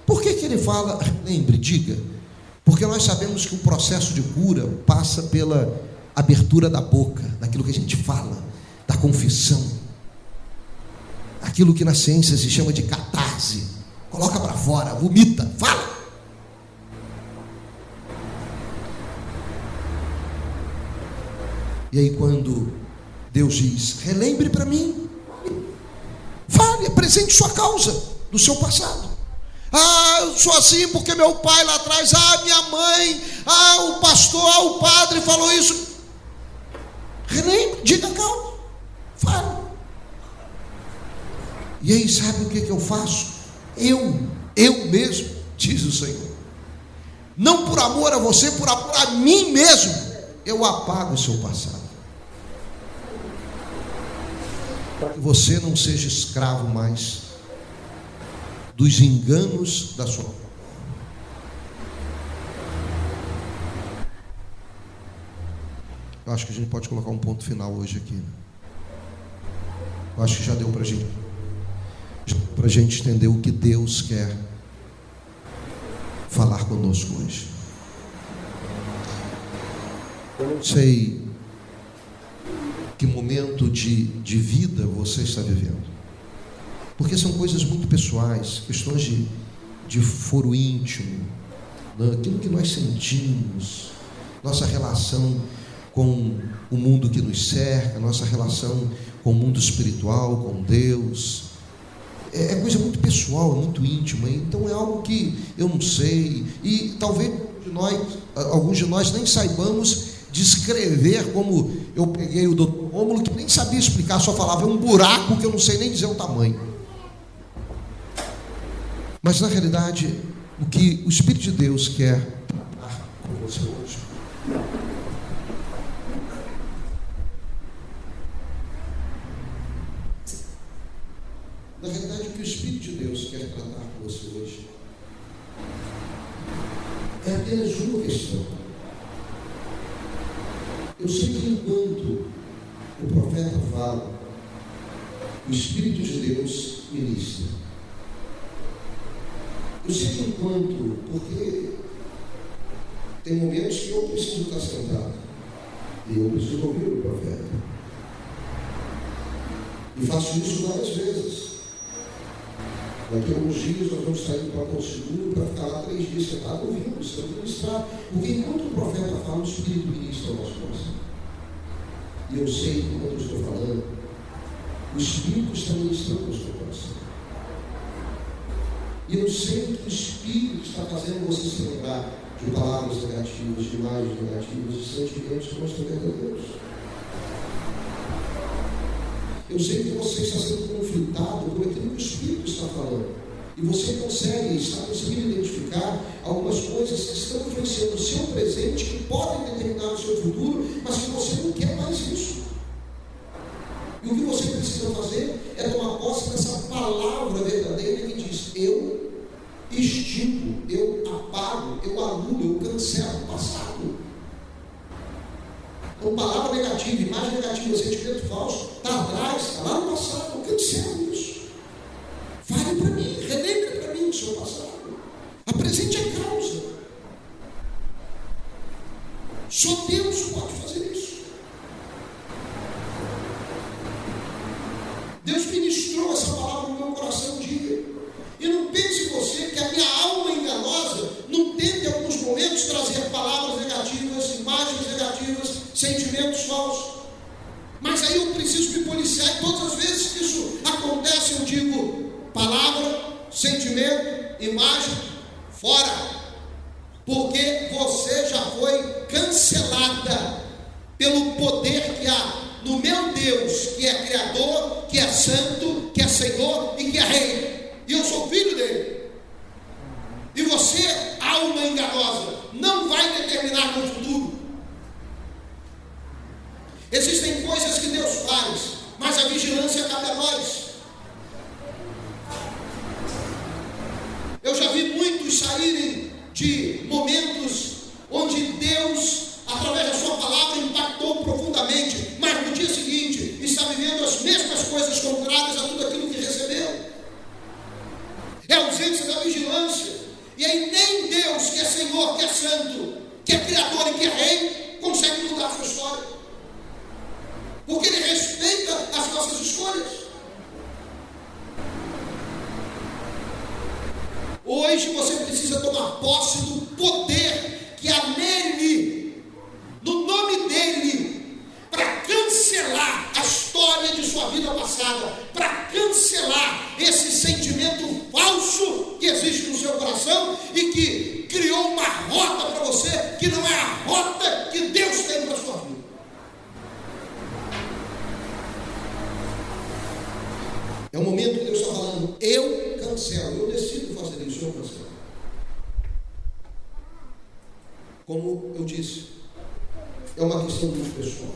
Por que ele fala relembre? Diga. Porque nós sabemos que o processo de cura passa pela abertura da boca, daquilo que a gente fala, da confissão, aquilo que na ciência se chama de catarse. Coloca para fora, vomita, fala. E aí quando Deus diz, relembre para mim, fale, apresente sua causa do seu passado. Ah, eu sou assim porque meu pai lá atrás, minha mãe, o pastor, o padre falou isso. Relembre, diga a causa, fale. E aí sabe o que eu faço? Eu mesmo, diz o Senhor, não por amor a você, por amor a mim mesmo, eu apago o seu passado, para que você não seja escravo mais dos enganos da sua vida. Eu acho que a gente pode colocar um ponto final hoje aqui. Eu acho que já deu para a gente entender o que Deus quer falar conosco hoje. Eu não sei que momento de vida você está vivendo, porque são coisas muito pessoais, questões de foro íntimo, aquilo que nós sentimos, nossa relação com o mundo que nos cerca, nossa relação com o mundo espiritual, com Deus. É coisa muito pessoal, é muito íntima. Então é algo que eu não sei, e talvez alguns de nós nem saibamos descrever, como eu peguei o doutor Rômulo, que nem sabia explicar, só falava, é um buraco que eu não sei nem dizer o tamanho. Mas na realidade, o que o Espírito de Deus quer tratar com você hoje, na realidade, o que o Espírito de Deus quer tratar com você hoje é apenas uma questão. Eu sei que enquanto o profeta fala, o Espírito de Deus ministra. Eu sei que enquanto, porque tem momentos que eu preciso estar sentado e eu preciso ouvir o profeta. E faço isso várias vezes. Daqui a alguns dias nós vamos sair para Porto Seguro para ficar lá 3 dias sentado ouvindo, sendo ministrado. Porque enquanto o profeta fala, o Espírito ministra o nosso coração. E eu sei que quando eu estou falando, o Espírito está ministrando o seu coração. E eu sei que o Espírito está fazendo você se lembrar de palavras negativas, de imagens negativas, de sentimentos que não são verdadeiros. Eu sei que você está sendo conflitado por aquilo que o Espírito está falando. E você está conseguindo identificar algumas coisas que estão influenciando o seu presente, que podem determinar o seu futuro, mas que você não quer mais isso. E o que você precisa fazer é tomar posse dessa palavra verdadeira que diz: eu extingo, eu apago, eu anulo, eu cancelo o passado. Então, palavra negativa, imagem negativa, sentimento falso, está atrás, está lá no passado, eu cancelo isso. Fale para mim, relembre para mim o seu passado. Apresente a causa. Só Deus pode fazer isso. Deus ministrou essa palavra no meu coração um dia. E não pense você que a minha alma enganosa não tenta em alguns momentos trazer palavras negativas, imagens negativas, sentimentos falsos. Mas aí eu preciso me policiar, e todas as vezes que isso acontece eu digo: palavra, sentimento, imagem, fora. Porque você já foi cancelada pelo poder que há no meu Deus, que é Criador, que é Santo, que é Senhor e que é Rei. E eu sou filho dele. E você, alma enganosa, não vai determinar meu futuro. Existem coisas que Deus faz, mas a vigilância cabe a nós. Eu já vi muitos saírem de momentos onde Deus, através da sua palavra, impactou profundamente, mas no dia seguinte está vivendo as mesmas coisas contrárias a tudo aquilo que recebeu. É a ausência da vigilância. E aí nem Deus, que é Senhor, que é Santo, que é Criador e que é Rei, consegue mudar a sua história. Porque Ele respeita as nossas escolhas. Hoje você precisa tomar posse do poder que há nele, no nome dele, para cancelar a história de sua vida passada, para cancelar esse sentimento falso que existe no seu coração e que criou uma rota para você que não é a rota que Deus tem para a sua vida. É o momento que Deus está falando: eu cancelo, eu decido fazer isso, eu cancelo. Como eu disse, é uma questão muito pessoal.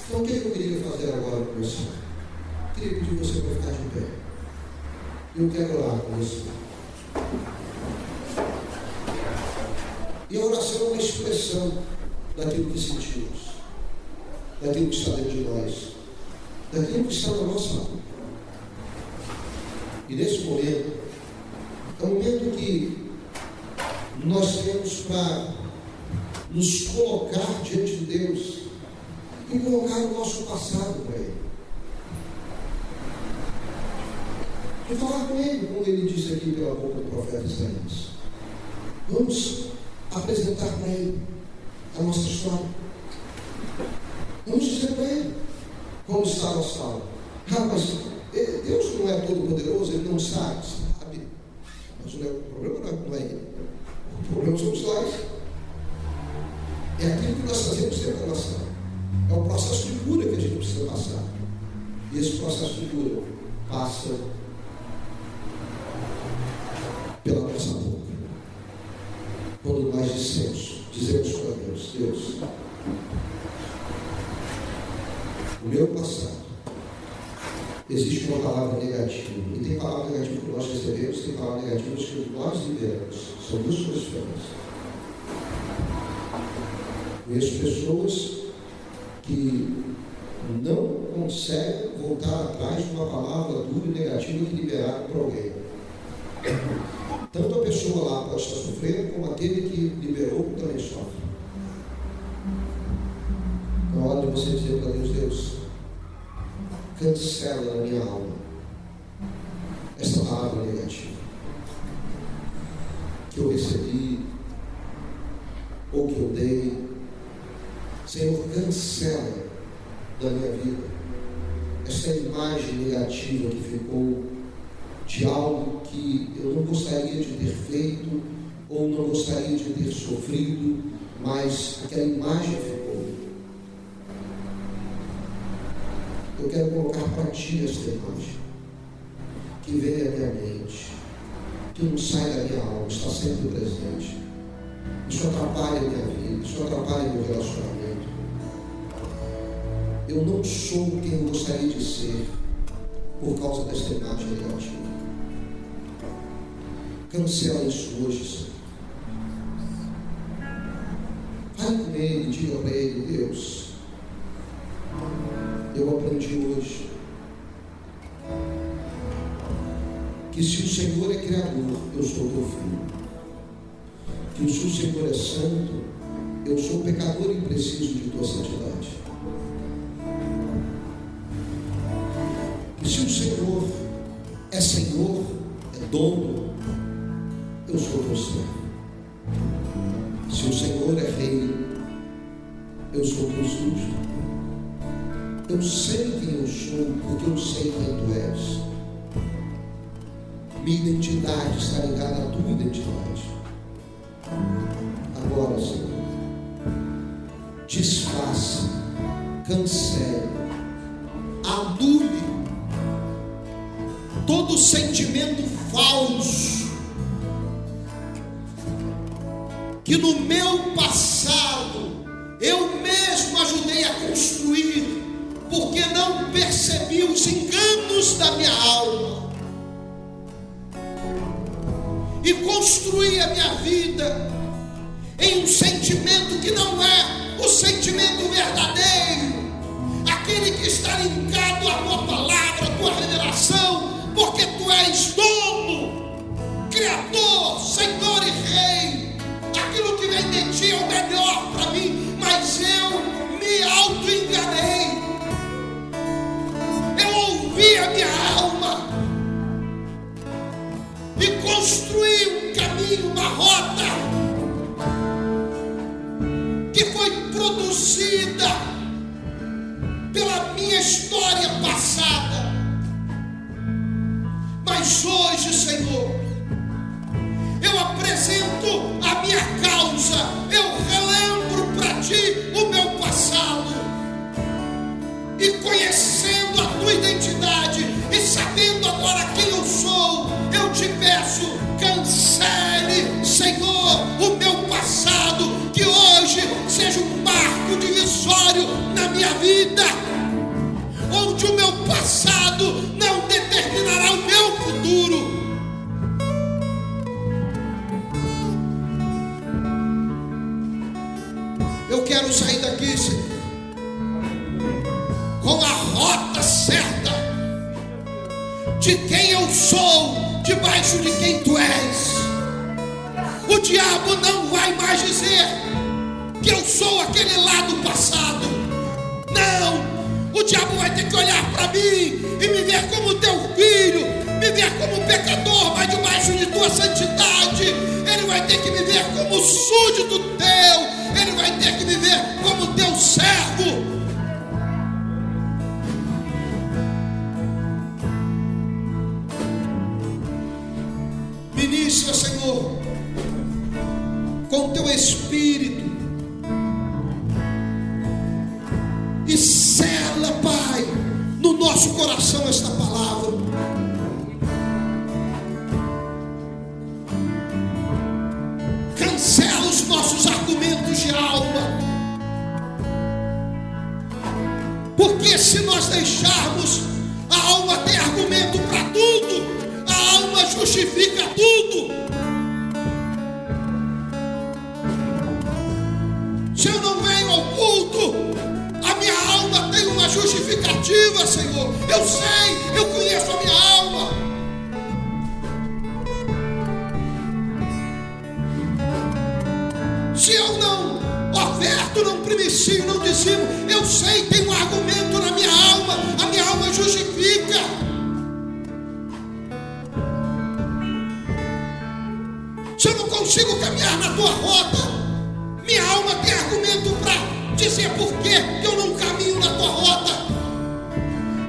Então o que eu queria fazer agora com você? Eu queria pedir você para ficar de pé. Eu quero orar com você. E a oração é uma expressão daquilo que sentimos, daquilo que está dentro de nós, daquilo que está na nossa alma. E nesse momento, é um momento que nós temos para nos colocar diante de Deus e colocar o nosso passado para Ele. E falar com Ele, como Ele disse aqui pela boca do profeta Isaías. Vamos apresentar para Ele a nossa história. Vamos dizer para Ele como está a nossa alma. Mas Deus não é todo poderoso, Ele não sabe. Mas o problema não é Ele. O problema somos nós. É aquilo que nós fazemos dentro da nossa alma. É o processo de cura que a gente precisa passar. E esse processo de cura passa pela nossa boca. Quando nós dizemos para Deus: Deus, o meu passado Existe uma palavra negativa. E tem palavra negativa que nós recebemos, tem palavras negativas que nós liberamos. São duas coisas diferentes. Conheço pessoas que não conseguem voltar atrás de uma palavra dura e negativa que liberaram para alguém. Tanto a pessoa lá pode estar sofrendo, como aquele que liberou também sofre. Na hora de você dizer para Deus, Deus, cancela na minha alma essa palavra negativa que eu recebi ou que eu dei. Senhor, cancela da minha vida essa imagem negativa que ficou de algo que eu não gostaria de ter feito ou não gostaria de ter sofrido, mas aquela imagem ficou. Eu quero colocar para ti esta imagem que vem à minha mente, que não sai da minha alma, está sempre presente. Isso atrapalha a minha vida, isso atrapalha meu relacionamento. Eu não sou quem eu gostaria de ser por causa desta imagem negativa. Cancela isso hoje, Senhor. Fale com Ele, diga para Ele, Deus, eu aprendi hoje que se o Senhor é Criador, eu sou teu filho. Que se o Senhor é santo, eu sou pecador e preciso de tua santidade. Que se o Senhor é Senhor, é dono, eu sou teu servo. Se o Senhor é Rei, eu sou teu súdito. Eu sei quem eu sou, porque eu sei quem tu és. Minha identidade está ligada à tua identidade. Agora, Senhor, desfaça, cancele, anule todo sentimento falso que no meu passado eu mesmo ajudei a construir, porque não percebi os enganos da minha alma e construí a minha vida em um sentimento que não é o sentimento verdadeiro, aquele que está linkado à tua palavra, à tua revelação, porque tu és dono, Criador, Senhor e Rei. Aquilo que vem de ti é o melhor para mim, mas eu me auto-enganei. Eu ouvi a minha alma e construí um caminho, uma rota que foi produzida pela minha história passada. Mas hoje, Senhor, eu apresento a minha causa, eu relembro para ti o meu passado, e conhecendo a tua identidade e sabendo agora quem eu sou, eu te peço, cancele, Senhor, o meu passado, que hoje seja um marco divisório na minha vida, onde o meu passado não determinará o meu futuro. Eu quero sair daqui, Senhor, com a rota certa de quem eu sou, debaixo de quem tu és. O diabo não vai mais dizer que eu sou aquele lá do passado. Não, o diabo vai ter que olhar para mim e me ver como teu filho, me ver como pecador, mas debaixo de tua santidade. Ele vai ter que me ver como súdito teu, ele vai ter que me ver como teu servo. Ministra, Senhor, com teu Espírito, e sela, Pai, no nosso coração esta palavra. Cancela os nossos argumentos de alma, porque se nós deixarmos a A alma tem argumento para tudo. A alma justifica tudo. Se eu não venho ao culto, a minha alma tem uma justificativa, Senhor. Eu sei, eu conheço a minha alma. Se eu não oferto, não primicio, não dizimo, eu sei, tem um argumento na minha alma. A minha alma justifica. Se eu não consigo caminhar na tua rota, minha alma tem argumento para dizer por que eu não caminho na tua rota.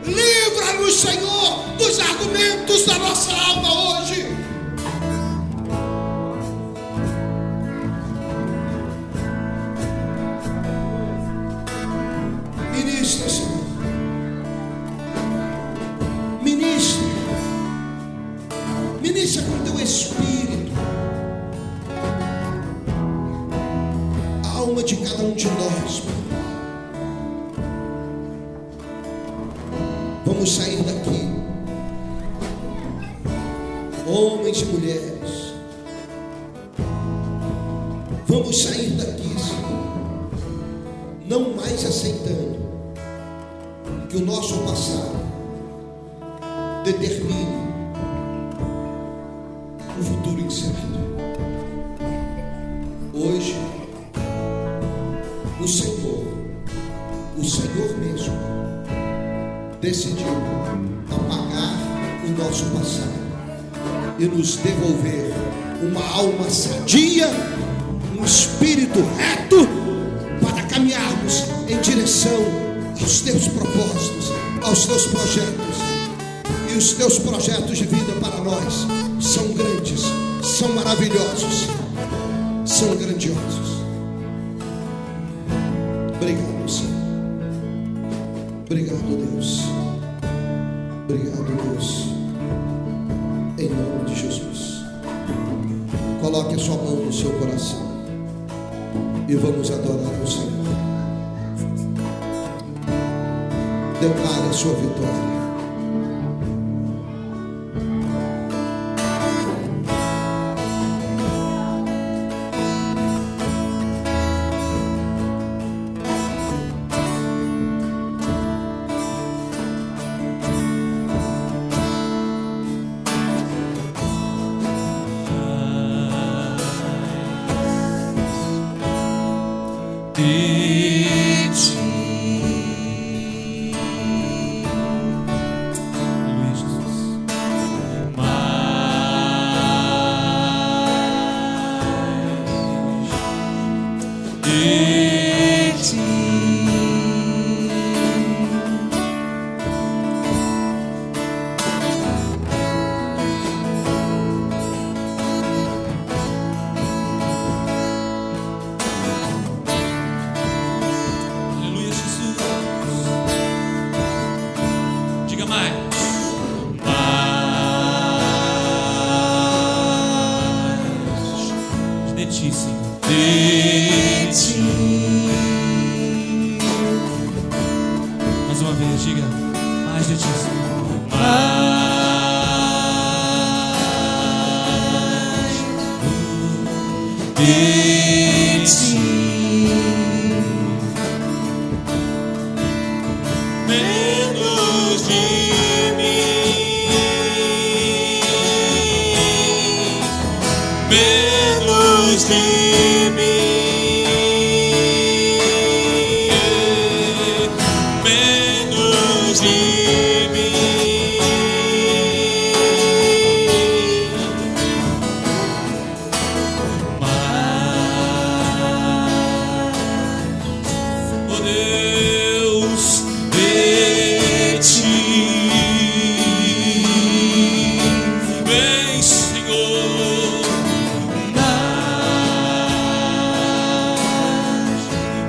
Livra-nos, Senhor, dos argumentos da nossa alma hoje. Ministra, Senhor. Ministra. Ministra com teu Espírito a alma de cada um de nós. Vamos sair daqui, homens e mulheres. Vamos sair daqui, Senhor, não mais aceitando que o nosso passado determine o futuro incerto. Hoje, o Senhor mesmo decidiu apagar o nosso passado e nos devolver uma alma sadia, um espírito reto, para caminharmos em direção aos teus propósitos, aos teus projetos. E os teus projetos de vida para nós são grandes, são maravilhosos, são grandiosos. Obrigado, Senhor. Obrigado, Deus. Obrigado, Deus. Em nome de Jesus. Coloque a sua mão no seu coração e vamos adorar ao Senhor. Declare a sua vitória.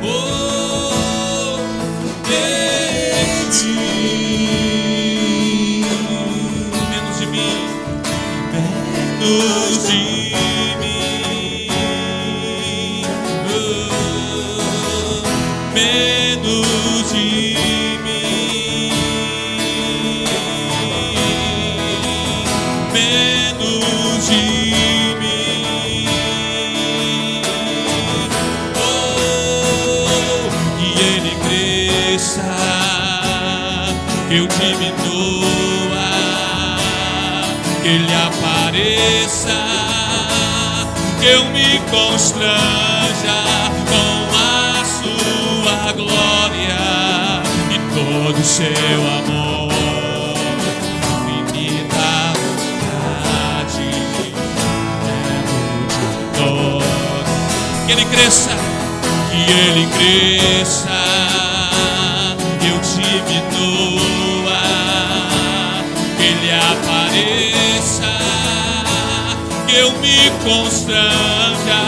Oh, eu diminua, que Ele apareça, que eu me constranja com a sua glória e todo o seu amor, infinita bondade, de todo. Que Ele cresça, eu diminua, que Ele apareça, que eu me constranja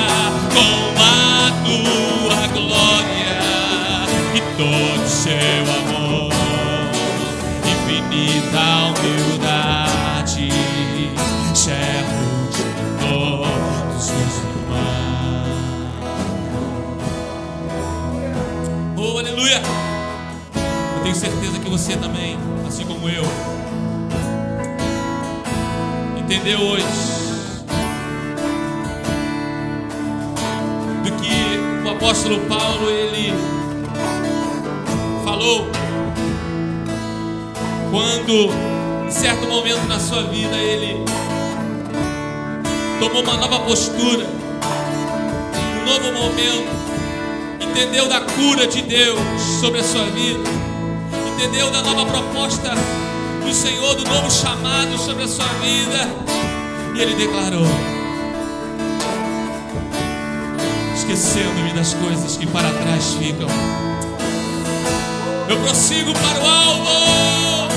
com a tua glória e todo o seu amor, infinita humildade, servo de todos os irmãos. Oh, aleluia! Eu tenho certeza que você também, assim como eu, entendeu hoje do que o apóstolo Paulo ele falou quando em certo momento na sua vida ele tomou uma nova postura, um novo momento, entendeu da cura de Deus sobre a sua vida, entendeu da nova proposta do Senhor, do novo chamado sobre a sua vida, e ele declarou: esquecendo-me das coisas que para trás ficam, eu prossigo para o alvo,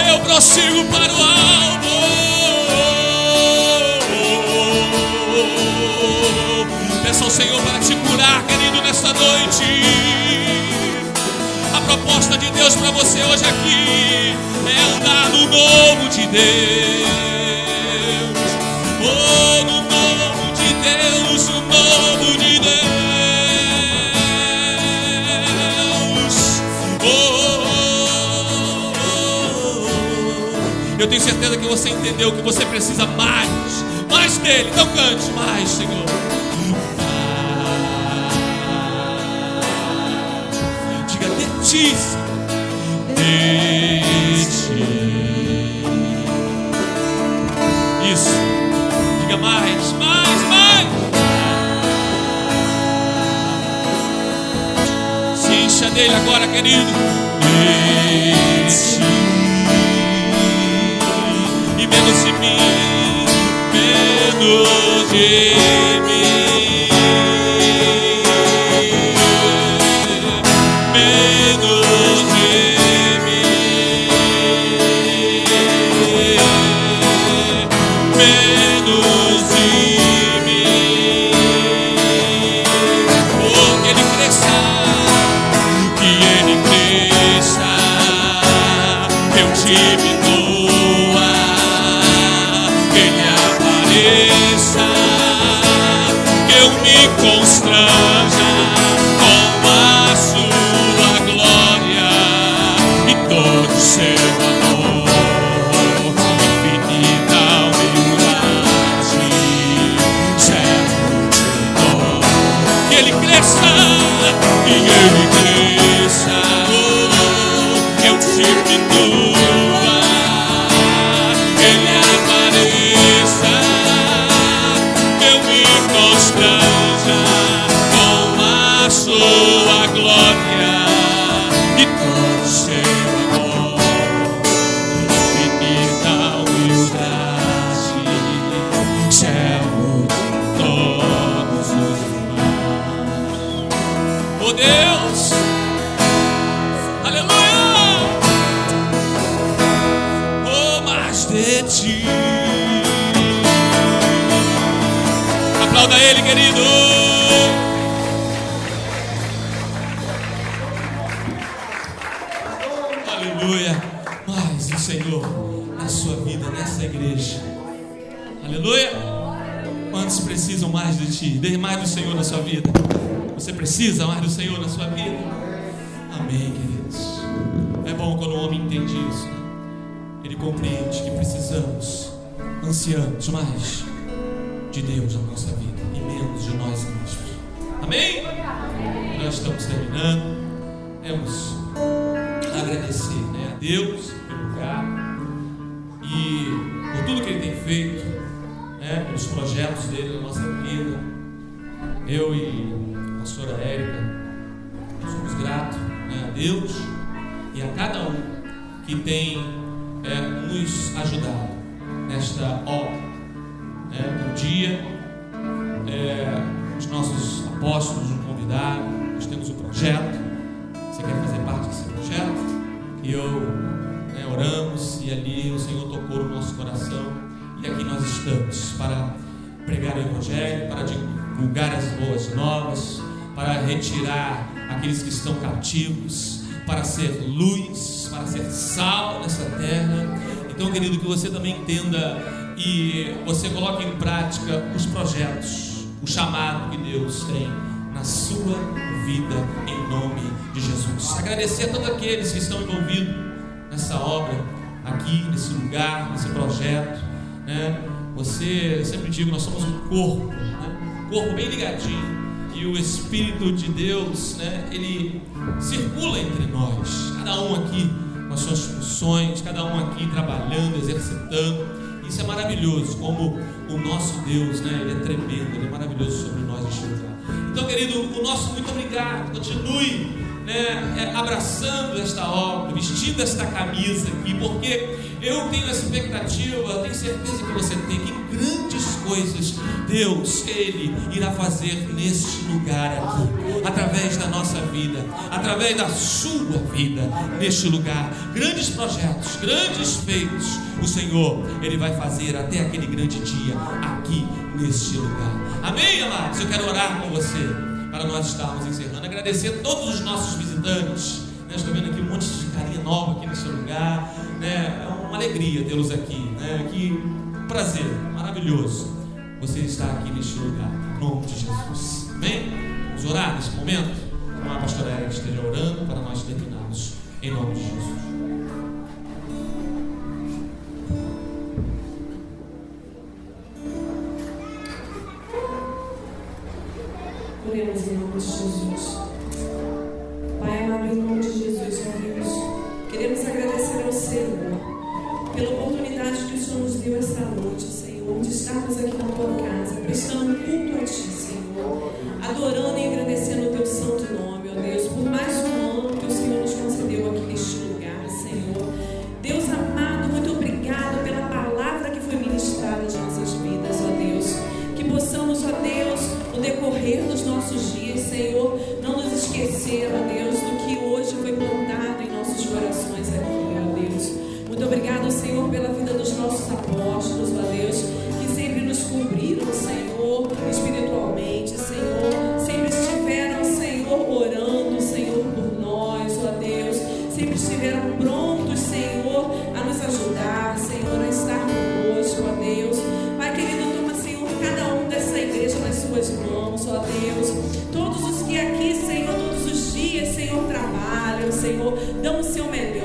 eu prossigo para o alvo. Peça ao Senhor para te curar, querido, nesta noite. A proposta de Deus para você hoje aqui é andar no novo de Deus. Oh, no novo de Deus, no novo de Deus. Eu tenho certeza que você entendeu que você precisa mais dele. Então cante mais, Senhor. Diga de ti, de ti. Isso. Diga mais. Se encha dele agora, querido. De ti. E menos de mim, menos de mim, menos de mim, menos de mim. Oh, que Ele cresça, eu diminua, que Ele apareça, que eu me constranja com a sua glória e todo o seu amor, infinita humildade, servo de nós. Que Ele cresça, que Ele cresça, oh, eu diminua, que Ele apareça, que eu me constranja com a sua glória e todo o seu amor, infinita humildade, servo de todos os irmãos. Oh Deus, aleluia, oh, mais de ti. Aplauda Ele, querido. Aleluia. Mais o Senhor na sua vida, nessa igreja. Aleluia. Quantos precisam mais de ti? Dê mais do Senhor na sua vida. Você precisa mais do Senhor na sua vida? Amém, queridos. É bom quando o homem entende isso, né? Ele compreende que precisamos, ansiamos mais de Deus na nossa vida e menos de nós mesmos. Amém? Nós estamos terminando. Temos agregar agradecer, né, a Deus pelo lugar e por tudo que Ele tem feito, né, pelos projetos dele na nossa vida. Eu e a pastora Érica somos gratos, né, a Deus e a cada um que tem nos ajudado nesta obra. Um dia os nossos apóstolos nos convidaram, nós temos um projeto. Você quer fazer parte desse projeto? E oramos e ali o Senhor tocou no nosso coração e aqui nós estamos para pregar o Evangelho, para divulgar as boas novas, para retirar aqueles que estão cativos, para ser luz, para ser sal nessa terra. Então, querido, que você também entenda e você coloque em prática os projetos, o chamado que Deus tem na sua vida, em nome de Jesus. Agradecer a todos aqueles que estão envolvidos nessa obra, aqui, nesse lugar, nesse projeto, né? Você, eu sempre digo, nós somos um corpo, né? Um corpo bem ligadinho, e o Espírito de Deus, né, ele circula entre nós, cada um aqui com as suas funções, cada um aqui trabalhando, exercitando. Isso é maravilhoso, como o nosso Deus, né, ele é tremendo, ele é maravilhoso sobre nós neste lugar. Então, querido, o nosso muito obrigado. Continue, né, abraçando esta obra, vestindo esta camisa aqui, porque eu tenho essa expectativa, eu tenho certeza que você tem, que grandes coisas Deus, Ele irá fazer neste lugar aqui, através da nossa vida, através da sua vida, neste lugar. Grandes projetos, grandes feitos, o Senhor, Ele vai fazer até aquele grande dia aqui neste lugar. Amém, amados? Eu quero orar com você, para nós estarmos encerrando. Agradecer a todos os nossos visitantes, né? Estou vendo aqui um monte de carinha nova aqui nesse lugar, né? É uma alegria tê-los aqui, né? Que prazer, maravilhoso você estar aqui neste lugar, em nome de Jesus. Amém? Vamos orar nesse momento? Então a pastora Érica esteja orando para nós terminarmos, em nome de Jesus. Oremos em nome de Jesus. Pai amado, em nome de Jesus, ó Deus, queremos agradecer ao Senhor pela oportunidade que o Senhor nos deu esta noite, Senhor, de estarmos aqui na tua casa, prestando culto a ti, Senhor, adorando e agradecendo o teu santo nome, ó Deus, por mais um ano que o Senhor nos concedeu aqui neste lugar, Senhor. Deus amado, muito obrigado pela palavra que foi ministrada nas nossas vidas, ó Deus. Que possamos, ó Deus, no decorrer dos nossos dias, Senhor, não nos esquecer, ó Deus, do que hoje foi plantado em nossos corações aqui, ó Deus. Muito obrigado, Senhor, pela vida dos nossos apóstolos, ó Deus, que sempre nos cobriram, Senhor, espiritualmente, Senhor, sempre estiveram, Senhor, orando, Senhor, por nós, ó Deus, sempre estiveram prontos, Senhor, a nos ajudar, Senhor, a estar conosco, ó Deus. Pai querido, toma, Senhor, cada um dessa igreja nas suas mãos, ó Deus. Todos os que aqui, Senhor, todos os dias, Senhor, trabalham, Senhor, dão o seu melhor.